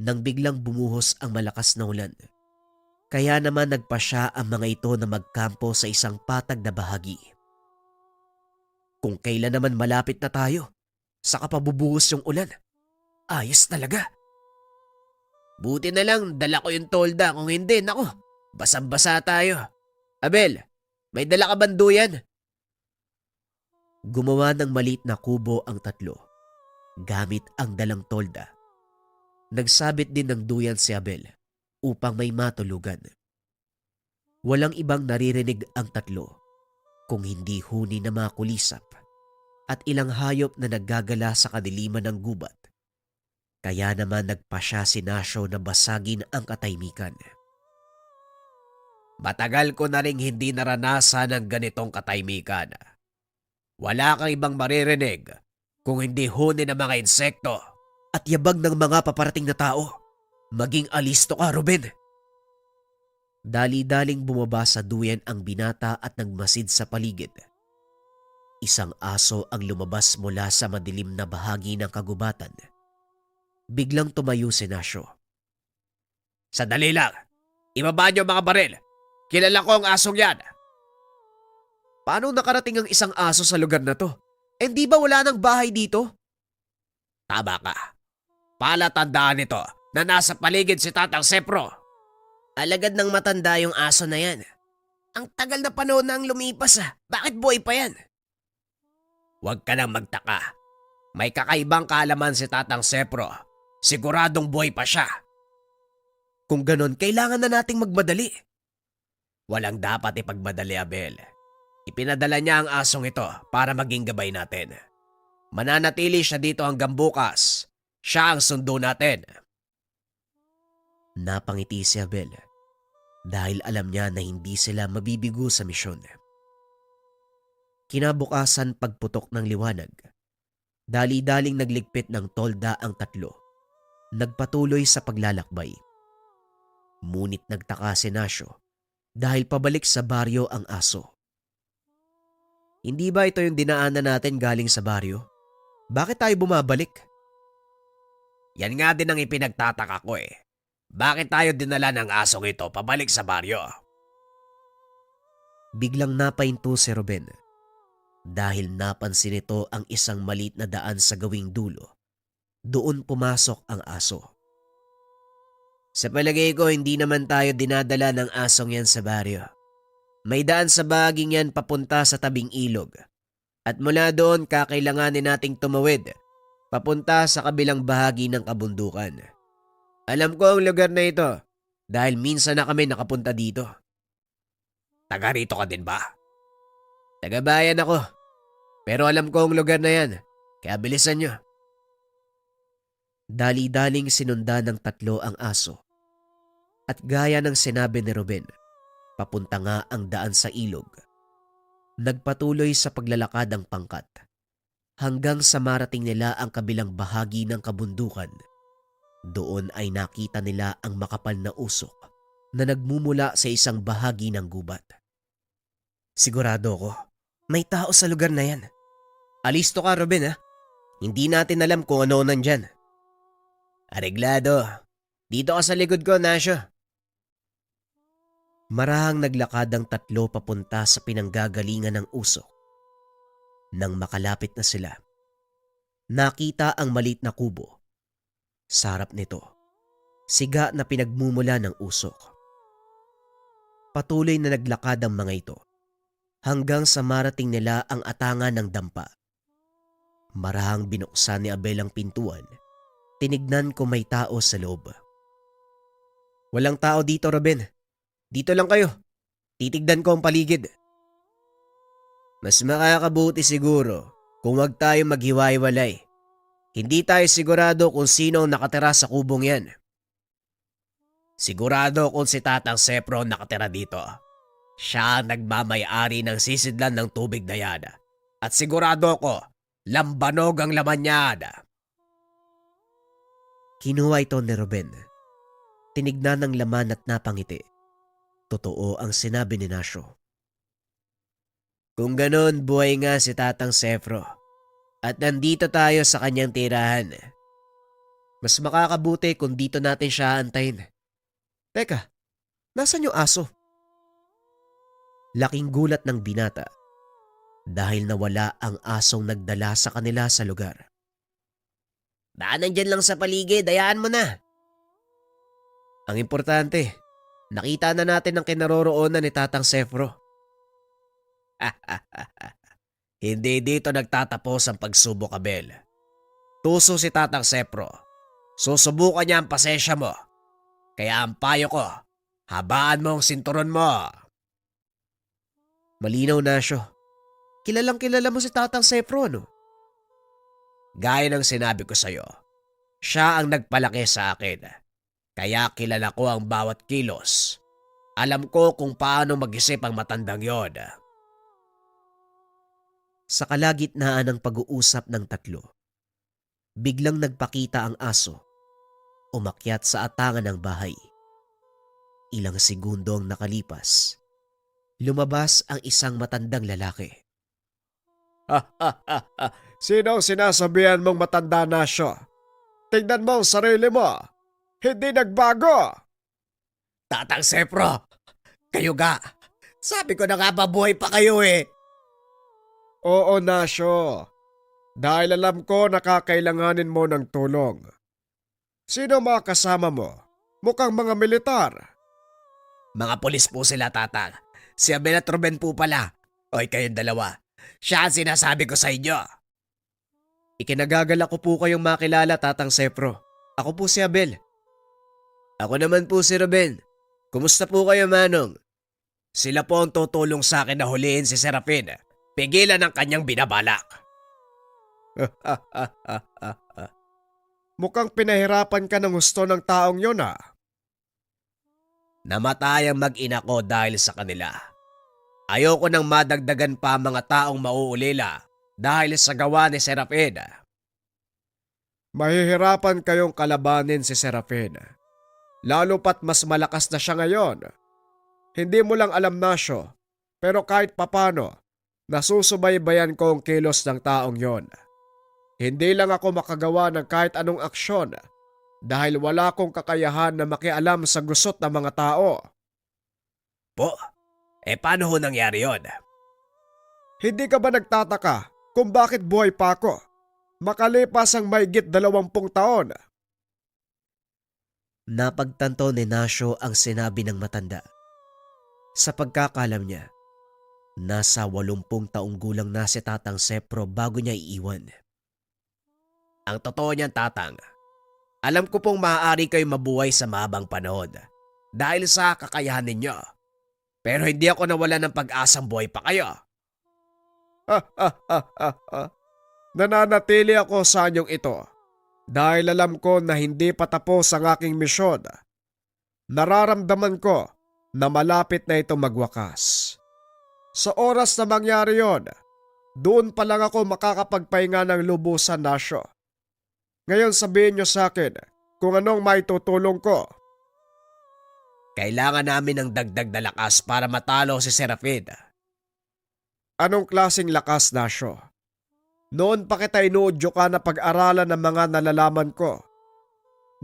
nang biglang bumuhos ang malakas na ulan. Kaya naman nagpasya ang mga ito na magkampo sa isang patag na bahagi. Kung kailan naman malapit na tayo, saka pa bubuhos yung ulan. Ayos talaga. Buti na lang dala ko yung tolda, kung hindi, nako, basang-basa tayo. Abel, may dala ka banduyan? Gumawa ng maliit na kubo ang tatlo, gamit ang dalang tolda. Nagsabit din ng duyan si Abel upang may matulugan. Walang ibang naririnig ang tatlo kung hindi huni na mga kulisap at ilang hayop na naggagala sa kadiliman ng gubat. Kaya naman nagpasya si Nasyo na basagin ang katahimikan. Matagal ko na ring hindi naranasan ng ganitong katahimikan. Wala kang ibang maririnig kung hindi huni ng mga insekto. At yabag ng mga paparating na tao. Maging alisto ka, Ruben. Dali-daling bumaba sa duyan ang binata at nagmasid sa paligid. Isang aso ang lumabas mula sa madilim na bahagi ng kagubatan. Biglang tumayo si Nasyo. Sandali lang. Ibaba niyo mga baril. Kilala ko ang asong yan. Paano nakarating ang isang aso sa lugar na to? Eh di ba wala nang bahay dito? Tama ka. Palatandaan nito na nasa paligid si Tatang Sepro. Alagad ng matanda yung aso na yan. Ang tagal na panahon na ang lumipas Bakit buhay pa yan? Huwag ka nang magtaka. May kakaibang kaalaman si Tatang Sepro. Siguradong buhay pa siya. Kung ganon, kailangan na nating magmadali. Walang dapat ipagmadali, Abel. Ipinadala niya ang asong ito para maging gabay natin. Mananatili siya dito hanggang bukas. Siya ang sundo natin. Napangiti si Abel dahil alam niya na hindi sila mabibigo sa misyon. Kinabukasan pagputok ng liwanag, dali-daling nagligpit ng tolda ang tatlo. Nagpatuloy sa paglalakbay. Ngunit nagtaka si Nasyo dahil pabalik sa baryo ang aso. Hindi ba ito yung dinaanan natin galing sa baryo? Bakit tayo bumabalik? Yan nga din ang ipinagtataka ko Bakit tayo dinala ng asong ito pabalik sa baryo? Biglang napahinto si Ruben dahil napansin nito ang isang maliit na daan sa gawing dulo. Doon pumasok ang aso. Sa palagay ko, hindi naman tayo dinadala ng asong yan sa baryo. May daan sa bahaging yan papunta sa tabing ilog. At mula doon kakailanganin nating tumawid papunta sa kabilang bahagi ng kabundukan. Alam ko ang lugar na ito dahil minsan na kami nakapunta dito. Taga rito ka din ba? Tagabayan ako, pero alam ko ang lugar na yan, kaya bilisan nyo. Dali-daling sinundan ng tatlo ang aso. At gaya ng sinabi ni Ruben, papunta nga ang daan sa ilog. Nagpatuloy sa paglalakad ang pangkat hanggang sa marating nila ang kabilang bahagi ng kabundukan. Doon ay nakita nila ang makapal na usok na nagmumula sa isang bahagi ng gubat. Sigurado ko, may tao sa lugar na yan. Alisto ka, Ruben Hindi natin alam kung ano nandyan. Areglado. Dito ka sa likod ko, Nasyo. Marahang naglakad ang tatlo papunta sa pinanggagalingan ng usok. Nang makalapit na sila, nakita ang maliit na kubo. Sa harap nito, siga na pinagmumula ng usok. Patuloy na naglakad ang mga ito hanggang sa marating nila ang atangan ng dampa. Marahang binuksan ni Abel ang pintuan. Tinignan ko may tao sa loob. Walang tao dito, Ruben. Dito lang kayo. Titignan ko ang paligid. Mas makakabuti siguro kung wag tayo maghiwa-hiwalay. Hindi tayo sigurado kung sino ang nakatira sa kubong yan. Sigurado kung si Tatang Sepro nakatira dito. Siya ang nagmamay-ari ng sisidlan ng tubig na yan. At sigurado ko, lambanog ang laman niyan. Kinuha ito ni Ruben. Tinignan ng laman at napangiti. Totoo ang sinabi ni Nasyo. Kung ganon, buhay nga si Tatang Sepro. At nandito tayo sa kanyang tirahan. Mas makakabuti kung dito natin siya antayin. Teka, nasan yung aso? Laking gulat ng binata dahil nawala ang asong nagdala sa kanila sa lugar. Baka nandyan lang sa paligid, hayaan mo na. Ang importante, nakita na natin ang kinaroroonan ni Tatang Sepro. Hindi dito nagtatapos ang pagsubok, Abel. Tuso si Tatang Sepro. Susubukan niya ang pasensya mo. Kaya ang payo ko, habaan mo ang sinturon mo. Malinaw, Nasyo. Kilalang kilala mo si Tatang Sepro, no? Gaya ng sinabi ko sa'yo, siya ang nagpalaki sa akin. Kaya kilala ko ang bawat kilos. Alam ko kung paano mag-isip ang matandang yon. Sa kalagitnaan ng pag-uusap ng tatlo, biglang nagpakita ang aso. Umakyat sa atangan ng bahay. Ilang segundo ang nakalipas. Lumabas ang isang matandang lalaki. Sino ang sinasabihan mong matanda na siya? Tingnan mo ang sarili mo. Hindi nagbago. Tatang Sepro, Kayo ga. Sabi ko na nga mabuhay pa kayo eh. Oo, Nasyo. Dahil alam ko nakakailanganin mo ng tulong. Sino mga kasama mo? Mukhang mga militar. Mga pulis po sila, Tatang. Si Abel at Ruben po pala. Oy, kayong dalawa. Siya ang sinasabi ko sa inyo. Ikinagagala ko po kayong makilala, Tatang Sepro. Ako po si Abel. Ako naman po si Ruben. Kumusta po kayo, Manong? Sila po ang tutulong sa akin na huliin si Serafin. Pigilan ang kanyang binabalak. Mukhang pinahirapan ka ng gusto ng taong yon ah. Namatay ang mag-ina ko dahil sa kanila. Ayoko nang madagdagan pa mga taong mauulila dahil sa gawa ni Serafin. Mahihirapan kayong kalabanin si Serafin. Lalo pat mas malakas na siya ngayon. Hindi mo lang alam, Nasyo, pero kahit papano, nasusubaybayan ko ang kilos ng taong yon. Hindi lang ako makagawa ng kahit anong aksyon dahil wala akong kakayahan na makialam sa gusot ng mga tao. Po, paano ho nangyari yon? Hindi ka ba nagtataka kung bakit buhay pa ako? Makalipas ang mahigit 20 taon. Napagtanto ni Nasyo ang sinabi ng matanda. Sa pagkakalam niya, nasa 80 taong gulang na si Tatang Sepro bago niya iiwan. Ang totoo niyan, Tatang, alam ko pong maaari kayo mabuhay sa mahabang panahon dahil sa kakayahan ninyo. Pero hindi ako nawala ng pag-asang buhay pa kayo. Nananatili ako sa anyong ito dahil alam ko na hindi pa tapos ang aking misyon. Nararamdaman ko na malapit na ito magwakas. Sa oras na mangyari yon, doon pa lang ako makakapagpahinga ng lubusan, Nasyo. Ngayon sabihin niyo sa akin kung anong maitutulong ko. Kailangan namin ng dagdag na lakas para matalo si Serafin. Anong klaseng lakas, Nasyo? Noon pa kita inuudyo ka na pag-aralan ng mga nalalaman ko.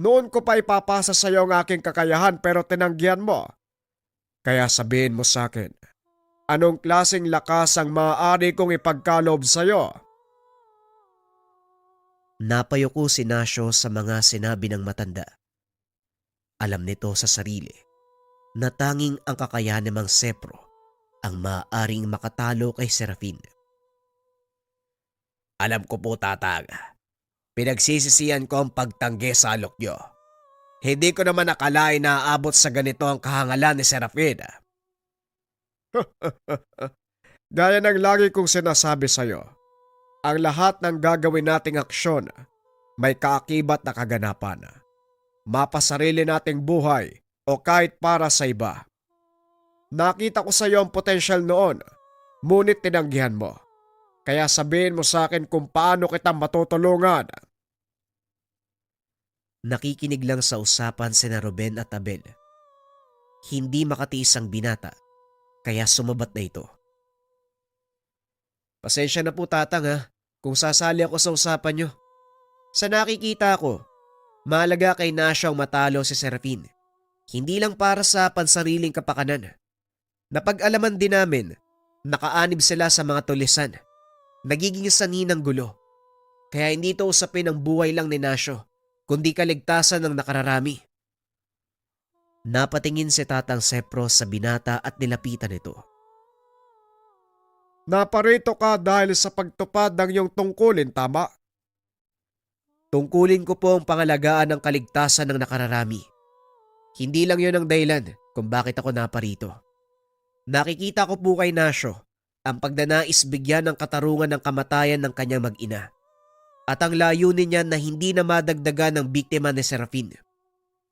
Noon ko pa ipapasa sa iyo ang aking kakayahan pero tinanggihan mo. Kaya sabihin mo sa akin, anong klaseng lakas ang maaari kong ipagkaloob sa iyo? Napayuko si Nasyo sa mga sinabi ng matanda. Alam nito sa sarili na tanging ang kakayahan ni Mang Sepro ang maaaring makatalo kay Serafin. Alam ko po, Tatang, pinagsisisihan ko ang pagtanggi sa alok nyo. Hindi ko naman akalain na aabot sa ganito ang kahangalan ni Serafin. Gaya ng lagi kong sinasabi sa iyo, ang lahat ng gagawin nating aksyon may kaakibat na kaganapan. Mapasarili nating buhay o kahit para sa iba. Nakita ko sa iyo ang potensyal noon, ngunit tinanggihan mo. Kaya sabihin mo sa akin kung paano kita matutulungan. Nakikinig lang sa usapan sina Ruben at Abel. Hindi makatiis ang binata, kaya sumabat na ito. Pasensya na po, Tatang, ha, kung sasali ako sa usapan nyo. Sa nakikita ko, mahalaga kay Nasyo ang matalo si Serafin. Hindi lang para sa pansariling kapakanan. Napag-alaman din namin, nakaanib sila sa mga tulisan. Nagiging sanhi ng gulo. Kaya hindi ito usapin ang buhay lang ni Nasyo, kundi kaligtasan ng nakararami. Napatingin si Tatang Sepro sa binata at nilapitan ito. Naparito ka dahil sa pagtupad ng iyong tungkulin, tama? Tungkulin ko po ang pangalagaan ng kaligtasan ng nakararami. Hindi lang yon ang dahilan kung bakit ako naparito. Nakikita ko po kay Nasyo ang pagdanais bigyan ng katarungan ng kamatayan ng kanyang mag-ina. At ang layunin niya na hindi na madagdagan ng biktima ni Serafin.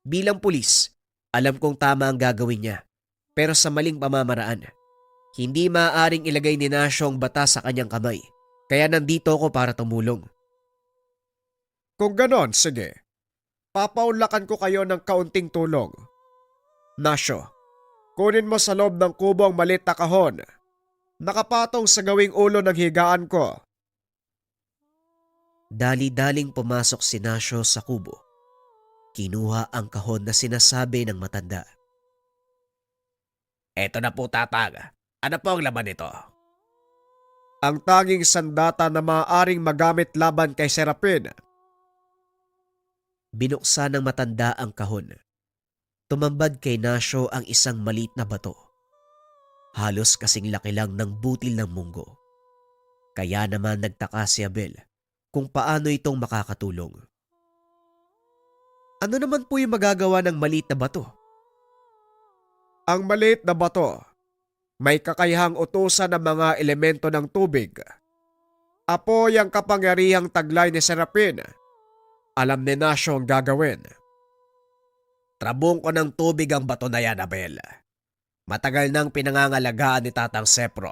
Bilang pulis, alam kong tama ang gagawin niya, pero sa maling pamamaraan. Hindi maaaring ilagay ni Nasyo ang batas sa kanyang kamay, kaya nandito ako para tumulong. Kung ganon, sige. Papaunlakan ko kayo ng kaunting tulong. Nasyo, kunin mo sa loob ng kubo ang maliit na kahon. Nakapatong sa gawing ulo ng higaan ko. Dali-daling pumasok si Nasyo sa kubo. Kinuha ang kahon na sinasabi ng matanda. Eto na po tatang. Ano po ang laman nito? Ang tanging sandata na maaaring magamit laban kay Serapin. Binuksan ng matanda ang kahon. Tumambad kay Nasyo ang isang maliit na bato. Halos kasing laki lang ng butil ng munggo. Kaya naman nagtaka si Abel kung paano itong makakatulong. Ano naman po yung magagawa ng maliit na bato? Ang maliit na bato, may kakayahang utusan ng mga elemento ng tubig. Apoy ang kapangyarihang taglay ni Serapin. Alam ni Nasyo ang gagawin. Trabong ko ng tubig ang bato na yan, Abel. Matagal nang pinangangalagaan ni Tatang Sepro.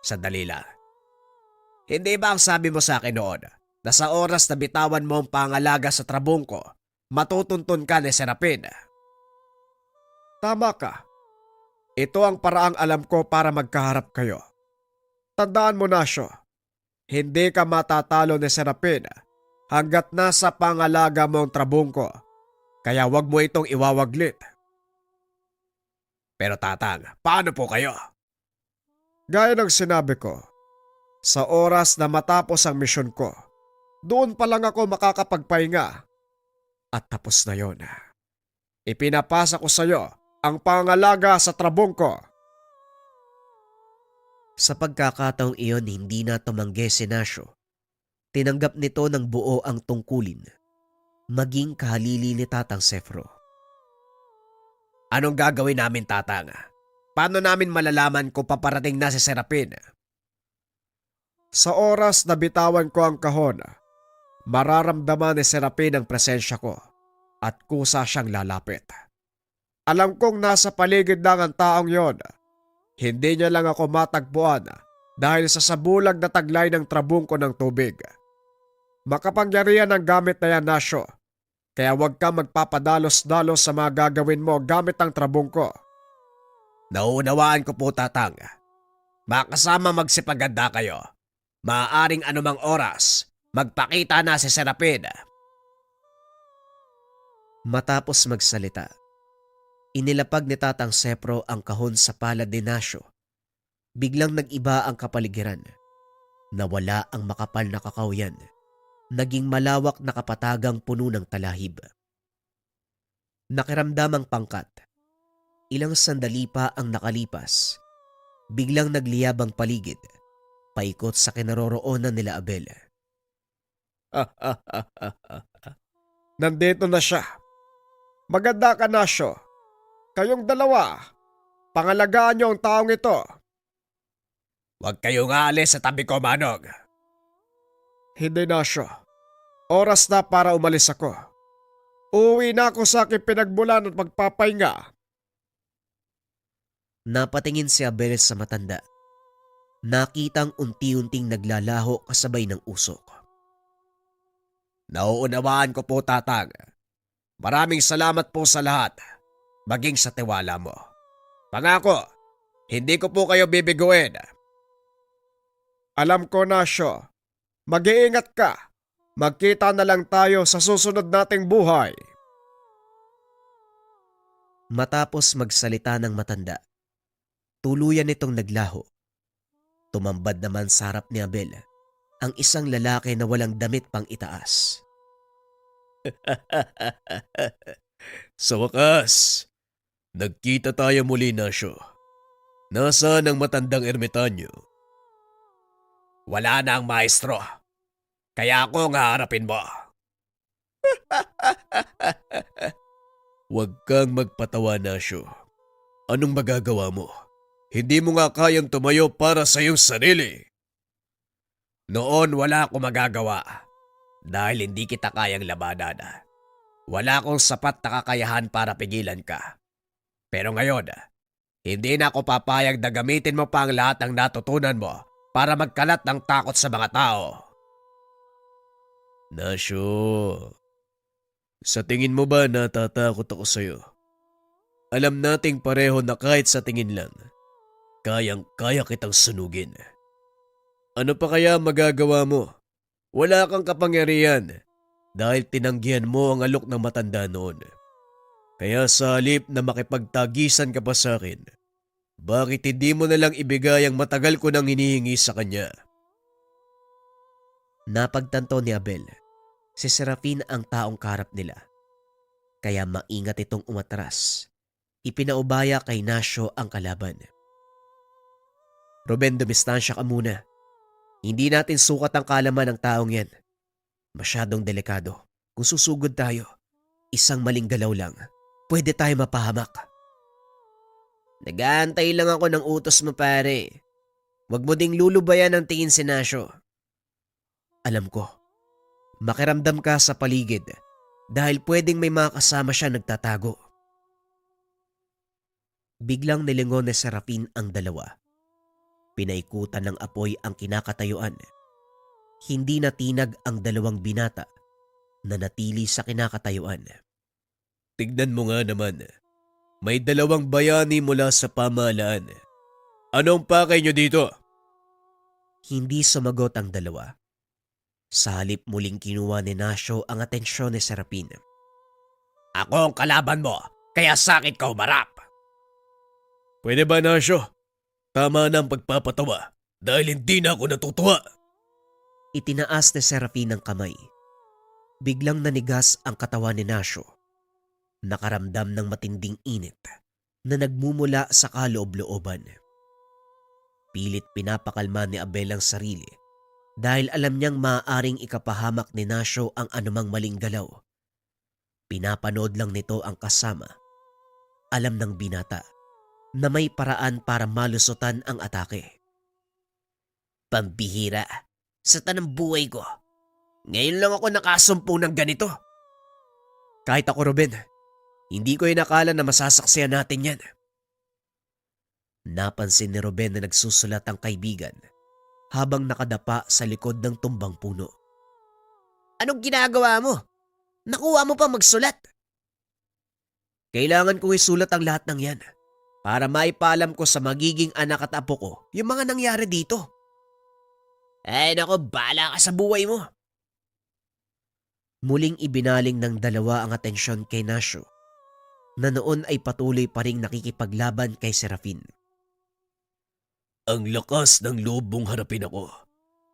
Sandali lang. Hindi ba ang sabi mo sa akin noon na sa oras na bitawan mo ang pangalaga sa trabong ko, matutuntun ka ni Serapin? Tama ka. Ito ang paraang alam ko para magkaharap kayo. Tandaan mo, Nasyo, hindi ka matatalo ni Serapin hanggat nasa pangalaga mo ang trabong ko. Kaya wag mo itong iwawaglit. Pero Tatang, paano po kayo? Gaya ng sinabi ko, sa oras na matapos ang misyon ko, doon pa lang ako makakapagpahinga. At tapos na yon. Ipinapasa ko sa iyo ang pangalaga sa trabong ko. Sa pagkakataong iyon, hindi na tumanggi si Nasyo. Tinanggap nito ng buo ang tungkulin, maging kahalili ni Tatang Sefro. Anong gagawin namin, Tatang? Paano namin malalaman kung paparating na si Serapin? Sa oras na bitawan ko ang kahon, mararamdaman ni Serapin ang presensya ko at kusa siyang lalapit. Alam kong nasa paligid lang ang taong yon. Hindi niya lang ako matagpuan dahil sa sabulag na taglay ng trabong ko ng tubig. Makapangyarihan ang gamit na yan, Nasyo. Kaya huwag kang magpapadalos-dalos sa mga gagawin mo gamit ang trabong ko. Nauunawaan ko po, Tatang. Makasama magsipaganda kayo. Maaaring anumang oras, magpakita na si Serapin. Matapos magsalita, inilapag ni Tatang Sepro ang kahon sa palad ni Nasyo. Biglang nag-iba ang kapaligiran. Nawala ang makapal na kakawyan. Naging malawak na kapatagang puno ng talahib. Nakiramdam ang pangkat. Ilang sandali pa ang nakalipas. Biglang nagliyab ang paligid, paikot sa kinaroroonan nila Abel. Nandito na siya. Maganda ka, Nasyo. Kayong dalawa, pangalagaan niyo ang taong ito. Huwag kayong aalis sa tabi ko, Manong. Hindi, Nasyo. Oras na para umalis ako. Uuwi na ako sa aking pinagmulan at magpapahinga. Napatingin si Abel sa matanda. Nakitang unti-unting naglalaho kasabay ng usok. Nauunawaan ko po, Tatang. Maraming salamat po sa lahat, maging sa tiwala mo. Pangako, hindi ko po kayo bibiguin. Alam ko, Nasyo. Mag-iingat ka. Magkita na lang tayo sa susunod nating buhay. Matapos magsalita ng matanda, tuluyan itong naglaho. Tumambad naman sa harap ni Abel ang isang lalaki na walang damit pang itaas. Sa wakas, nagkita tayo muli, Nasyo. Nasaan ang matandang ermitanyo? Wala na ang maestro. Kaya ako nga harapin mo. Huwag kang magpatawa, Nasyo. Anong magagawa mo? Hindi mo nga kayang tumayo para sa iyong sarili. Noon wala akong magagawa dahil hindi kita kayang labanan. Wala akong sapat na kakayahan para pigilan ka. Pero ngayon, hindi na ako papayag na gamitin mo pa ang lahat ng natutunan mo para magkalat ng takot sa mga tao. Nasyo, sa tingin mo ba natatakot ako sa'yo? Alam nating pareho na kahit sa tingin lang, kayang-kaya kitang sunugin. Ano pa kaya magagawa mo? Wala kang kapangyarihan dahil tinanggihan mo ang alok ng matanda noon. Kaya sa halip na makipagtagisan ka pa sa akin, Bakit hindi mo na lang ibigay ang matagal ko nang hinihingi sa kanya? Napagtanto ni Abel, si Serafin ang taong karap nila. Kaya maingat itong umatras. Ipinaubaya kay Nasyo ang kalaban. Ruben, dumistansya ka muna. Hindi natin sukat ang kalaman ng taong yan. Masyadong delikado. Kung susugod tayo, isang maling galaw lang, pwede tayo mapahamak. Nag-aantay lang ako ng utos mo, pare. Huwag mo ding lulubayan ang tingin si Nasyo. Alam ko, makiramdam ka sa paligid dahil pwedeng may mga kasama siya nagtatago. Biglang nilingon ni Serafin ang dalawa. Pinaikutan ng apoy ang kinakatayuan. Hindi natinag ang dalawang binata na natili sa kinakatayuan. Tignan mo nga naman. May dalawang bayani mula sa pamahalaan. Anong pakay nyo dito? Hindi sumagot ang dalawa. Sa halip muling kinuha ni Nasyo ang atensyon ni Serafin. Ako ang kalaban mo, kaya sakit ka umarap. Pwede ba, Nasyo? Tama na ang pagpapatawa dahil hindi na ako natutuwa. Itinaas ni Serafin ang kamay. Biglang nanigas ang katawan ni Nasyo. Nakaramdam ng matinding init na nagmumula sa kaloob-looban. Pilit pinapakalma ni Abel ang sarili dahil alam niyang maaaring ikapahamak ni Nasyo ang anumang maling galaw. Pinapanood lang nito ang kasama. Alam ng binata na may paraan para malusutan ang atake. Pambihira, sa tanang buhay ko. Ngayon lang ako nakasumpo ng ganito. Kahit ako, Ruben, hindi ko inakala na masasaksiyan natin yan. Napansin ni Ruben na nagsusulat ang kaibigan habang nakadapa sa likod ng tumbang puno. Anong ginagawa mo? Nakuha mo pa magsulat? Kailangan kong isulat ang lahat ng yan para maipaalam ko sa magiging anak at apo ko yung mga nangyari dito. Ay nako, bahala ka sa buhay mo. Muling ibinaling ng dalawa ang atensyon kay Nasyo na noon ay patuloy pa ring nakikipaglaban kay Serafin. Ang lakas ng loob mong harapin ako.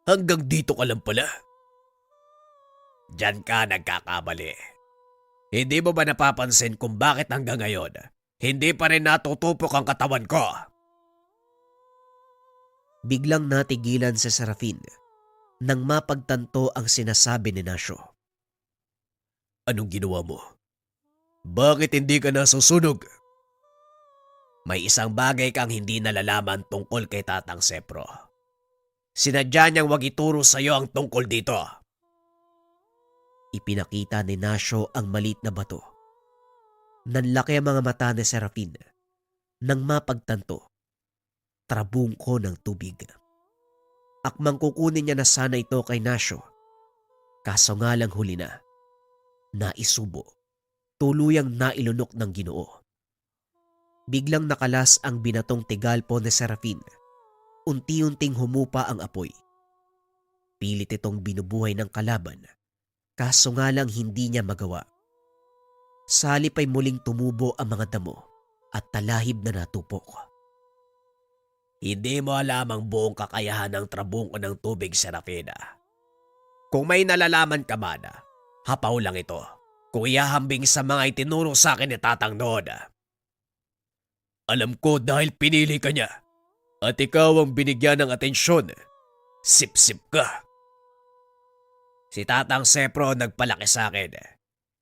Hanggang dito ka lang pala. Diyan ka nagkakamali. Hindi mo ba napapansin kung bakit hanggang ngayon hindi pa rin natutupok ang katawan ko? Biglang natigilan si Serafin nang mapagtanto ang sinasabi ni Nasyo. Anong ginawa mo? Bakit hindi ka nasusunog? May isang bagay kang hindi nalalaman tungkol kay Tatang Sepro. Sinadya niyang wag ituro sa iyo ang tungkol dito. Ipinakita ni Nasyo ang maliit na bato. Nanlaki ang mga mata ni Serafin nang mapagtanto. Trabungko ng tubig. Akmang kukunin niya na sana ito kay Nasyo. Kaso nga lang huli na. Naisubo. Tuluyang nailunok ng Ginoo. Biglang nakalas ang binatong tigalpo ni Serafin. Unti-unting humupa ang apoy. Pilit itong binubuhay ng kalaban. Kaso nga lang hindi niya magawa. Sa halip ay muling tumubo ang mga damo at talahib na natupok. Hindi mo alam ang buong kakayahan ng trabungko ng tubig, Serafina. Kung may nalalaman ka man, hapaw lang ito kung ihahambing sa mga itinuro sa akin ni Tatang noon. Alam ko dahil pinili ka niya at ikaw ang binigyan ng atensyon. Sip-sip ka. Si Tatang Sepro nagpalaki sa akin.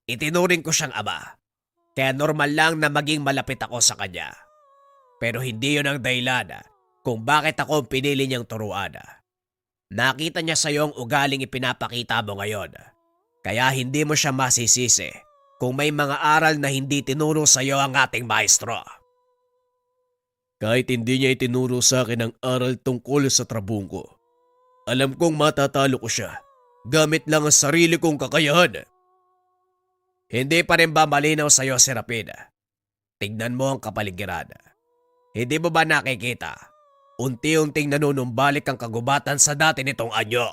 Itinuring ko siyang ama. Kaya normal lang na maging malapit ako sa kanya. Pero hindi yun ang dahilan kung bakit ako pinili niyang turuan. Nakita niya sa iyo ang ugaling ipinapakita mo ngayon. Kaya hindi mo siya masisisi kung may mga aral na hindi tinuro sa iyo ang ating maestro. Kahit hindi niya itinuro sa akin ang aral tungkol sa trabungko, alam kong matatalo ko siya gamit lang ang sarili kong kakayahan. Hindi pa rin ba malinaw sa iyo, Serafin? Tignan mo ang kapaligiran. Hindi mo ba nakikita? Unti-unting nanunumbalik ang kagubatan sa dati nitong anyo.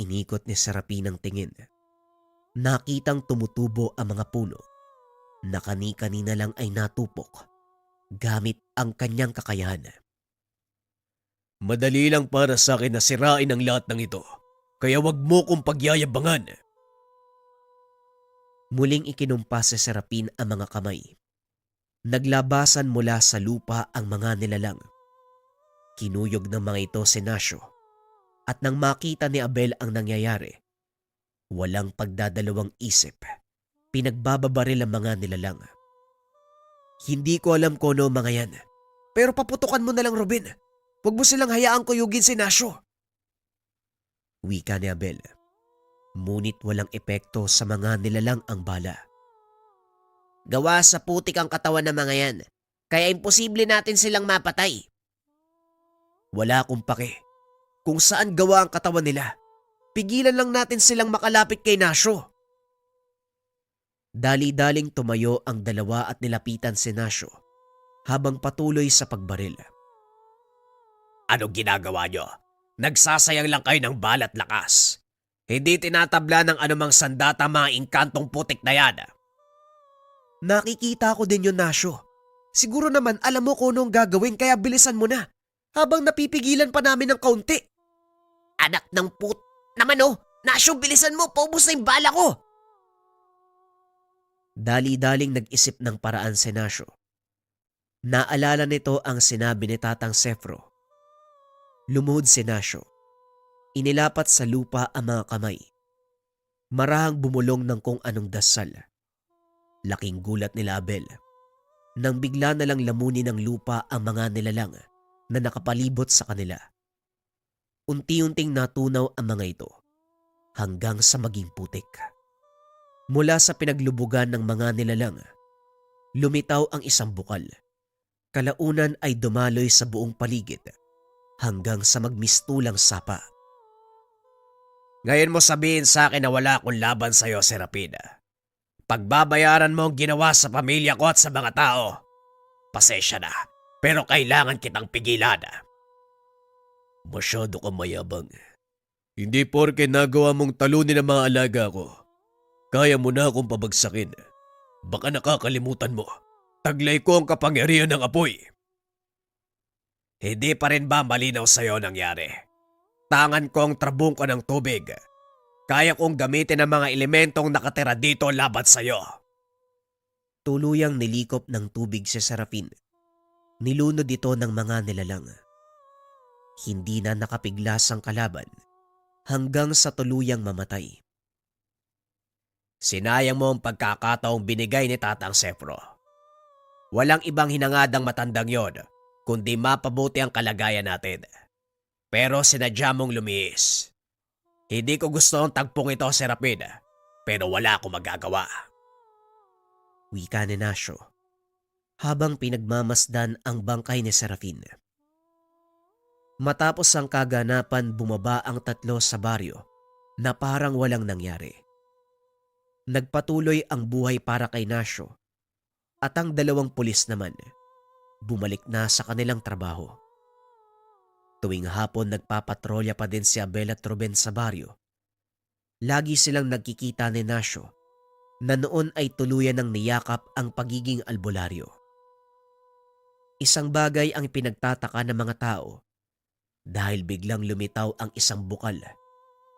Inikot ni Serafin ang tingin. Nakitang tumutubo ang mga puno na kani-kanina lang ay natupok gamit ang kanyang kakayahan. Madali lang para sa akin na sirain ang lahat ng ito. Kaya wag mo kong pagyayabangan. Muling ikinumpas si Serapin ang mga kamay. Naglabasan mula sa lupa ang mga nilalang. Kinuyog ng mga ito si Nasyo. At nang makita ni Abel ang nangyayari, walang pagdadalawang isip, pinagbababaril ang mga nilalang. Hindi ko alam kung ano mga yan, pero paputukan mo na lang, Robin. Huwag mo silang hayaang kuyugin si Nasyo. Wika ni Abel. Ngunit walang epekto sa mga nilalang ang bala. Gawa sa putik ang katawan ng mga yan, kaya imposible natin silang mapatay. Wala akong pake kung saan gawa ang katawan nila. Pigilan lang natin silang makalapit kay Nasyo. Dali-daling tumayo ang dalawa at nilapitan si Nasyo habang patuloy sa pagbaril. Anong ginagawa nyo? Nagsasayang lang kayo ng balat lakas. Hindi tinatabla ng anumang sandata mga inkantong putik na yan. Nakikita ko din yun, Nasyo. Siguro naman alam mo kung anong gagawin kaya bilisan mo na habang napipigilan pa namin ng kaunti. Anak ng naman oh! Nasyo, bilisan mo! Paubos na yung bala ko! Dali-daling nag-isip ng paraan si Nasyo. Naalala nito ang sinabi ni Tatang Sefro. Lumuhod si Nasyo. Inilapat sa lupa ang mga kamay. Marahang bumulong ng kung anong dasal. Laking gulat nila Abel nang bigla na lang lamunin ng lupa ang mga nilalang na nakapalibot sa kanila. Unti-unting natunaw ang mga ito hanggang sa maging putik. Mula sa pinaglubugan ng mga nilalang, lumitaw ang isang bukal. Kalaunan ay dumaloy sa buong paligid hanggang sa magmistulang sapa. Ngayon mo sabihin sa akin na wala akong laban sa'yo, Serapina. Pagbabayaran mo ang ginawa sa pamilya ko at sa mga tao. Pasensya na, pero kailangan kitang pigilan. Masyado kang mayabang. Hindi porke nagawa mong talunin ang mga alaga ko, kaya mo na akong pabagsakin. Baka nakakalimutan mo, taglay ko ang kapangyarihan ng apoy. Hindi pa rin ba malinaw sa'yo nangyari? Tangan kong trabungko ng tubig. Kaya kong gamitin ang mga elementong nakatira dito laban sa'yo. Tuluyang nilikop ng tubig si Serapin. Nilunod ito ng mga nilalang. Hindi na nakapiglas ang kalaban hanggang sa tuluyang mamatay. Sinayang mo ang pagkakataong binigay ni Tatang Sefro. Walang ibang hinangadang matandang yon, kundi mapabuti ang kalagayan natin. Pero sinadya mong lumiis. Hindi ko gusto ang tagpong ito, Serapin, pero wala akong magagawa. Wika ni Nasyo habang pinagmamasdan ang bangkay ni Serafin. Matapos ang kaganapan, bumaba ang tatlo sa baryo na parang walang nangyari. Nagpatuloy ang buhay para kay Nasyo at ang dalawang pulis naman bumalik na sa kanilang trabaho. Tuwing hapon nagpapatrolya pa din si Abel at Ruben sa baryo. Lagi silang nagkikita ni Nasyo na noon ay tuluyan ng niyakap ang pagiging albularyo. Isang bagay ang pinagtataka ng mga tao dahil biglang lumitaw ang isang bukal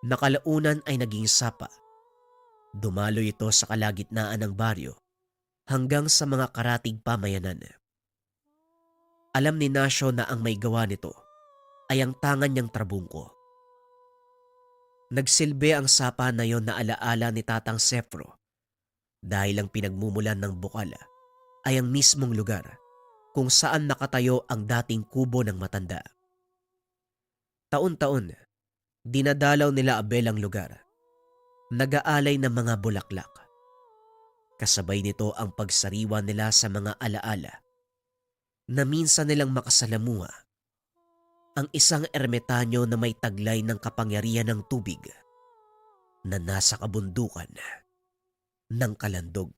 na kalaunan ay naging sapa. Dumaloy ito sa kalagitnaan ng baryo hanggang sa mga karatig pamayanan. Alam ni Nasyo na ang may gawa nito ay ang tangan niyang trabungko. Nagsilbi ang sapa na yon na alaala ni Tatang Sefro dahil ang pinagmumulan ng bukal ay ang mismong lugar kung saan nakatayo ang dating kubo ng matanda. Taon-taon, dinadalaw nila Abel ang lugar. Nag-aalay ng mga bulaklak. Kasabay nito ang pagsariwa nila sa mga alaala na minsan nilang makasalamuha ang isang ermitanyo na may taglay ng kapangyarihan ng tubig na nasa kabundukan ng Kalandog.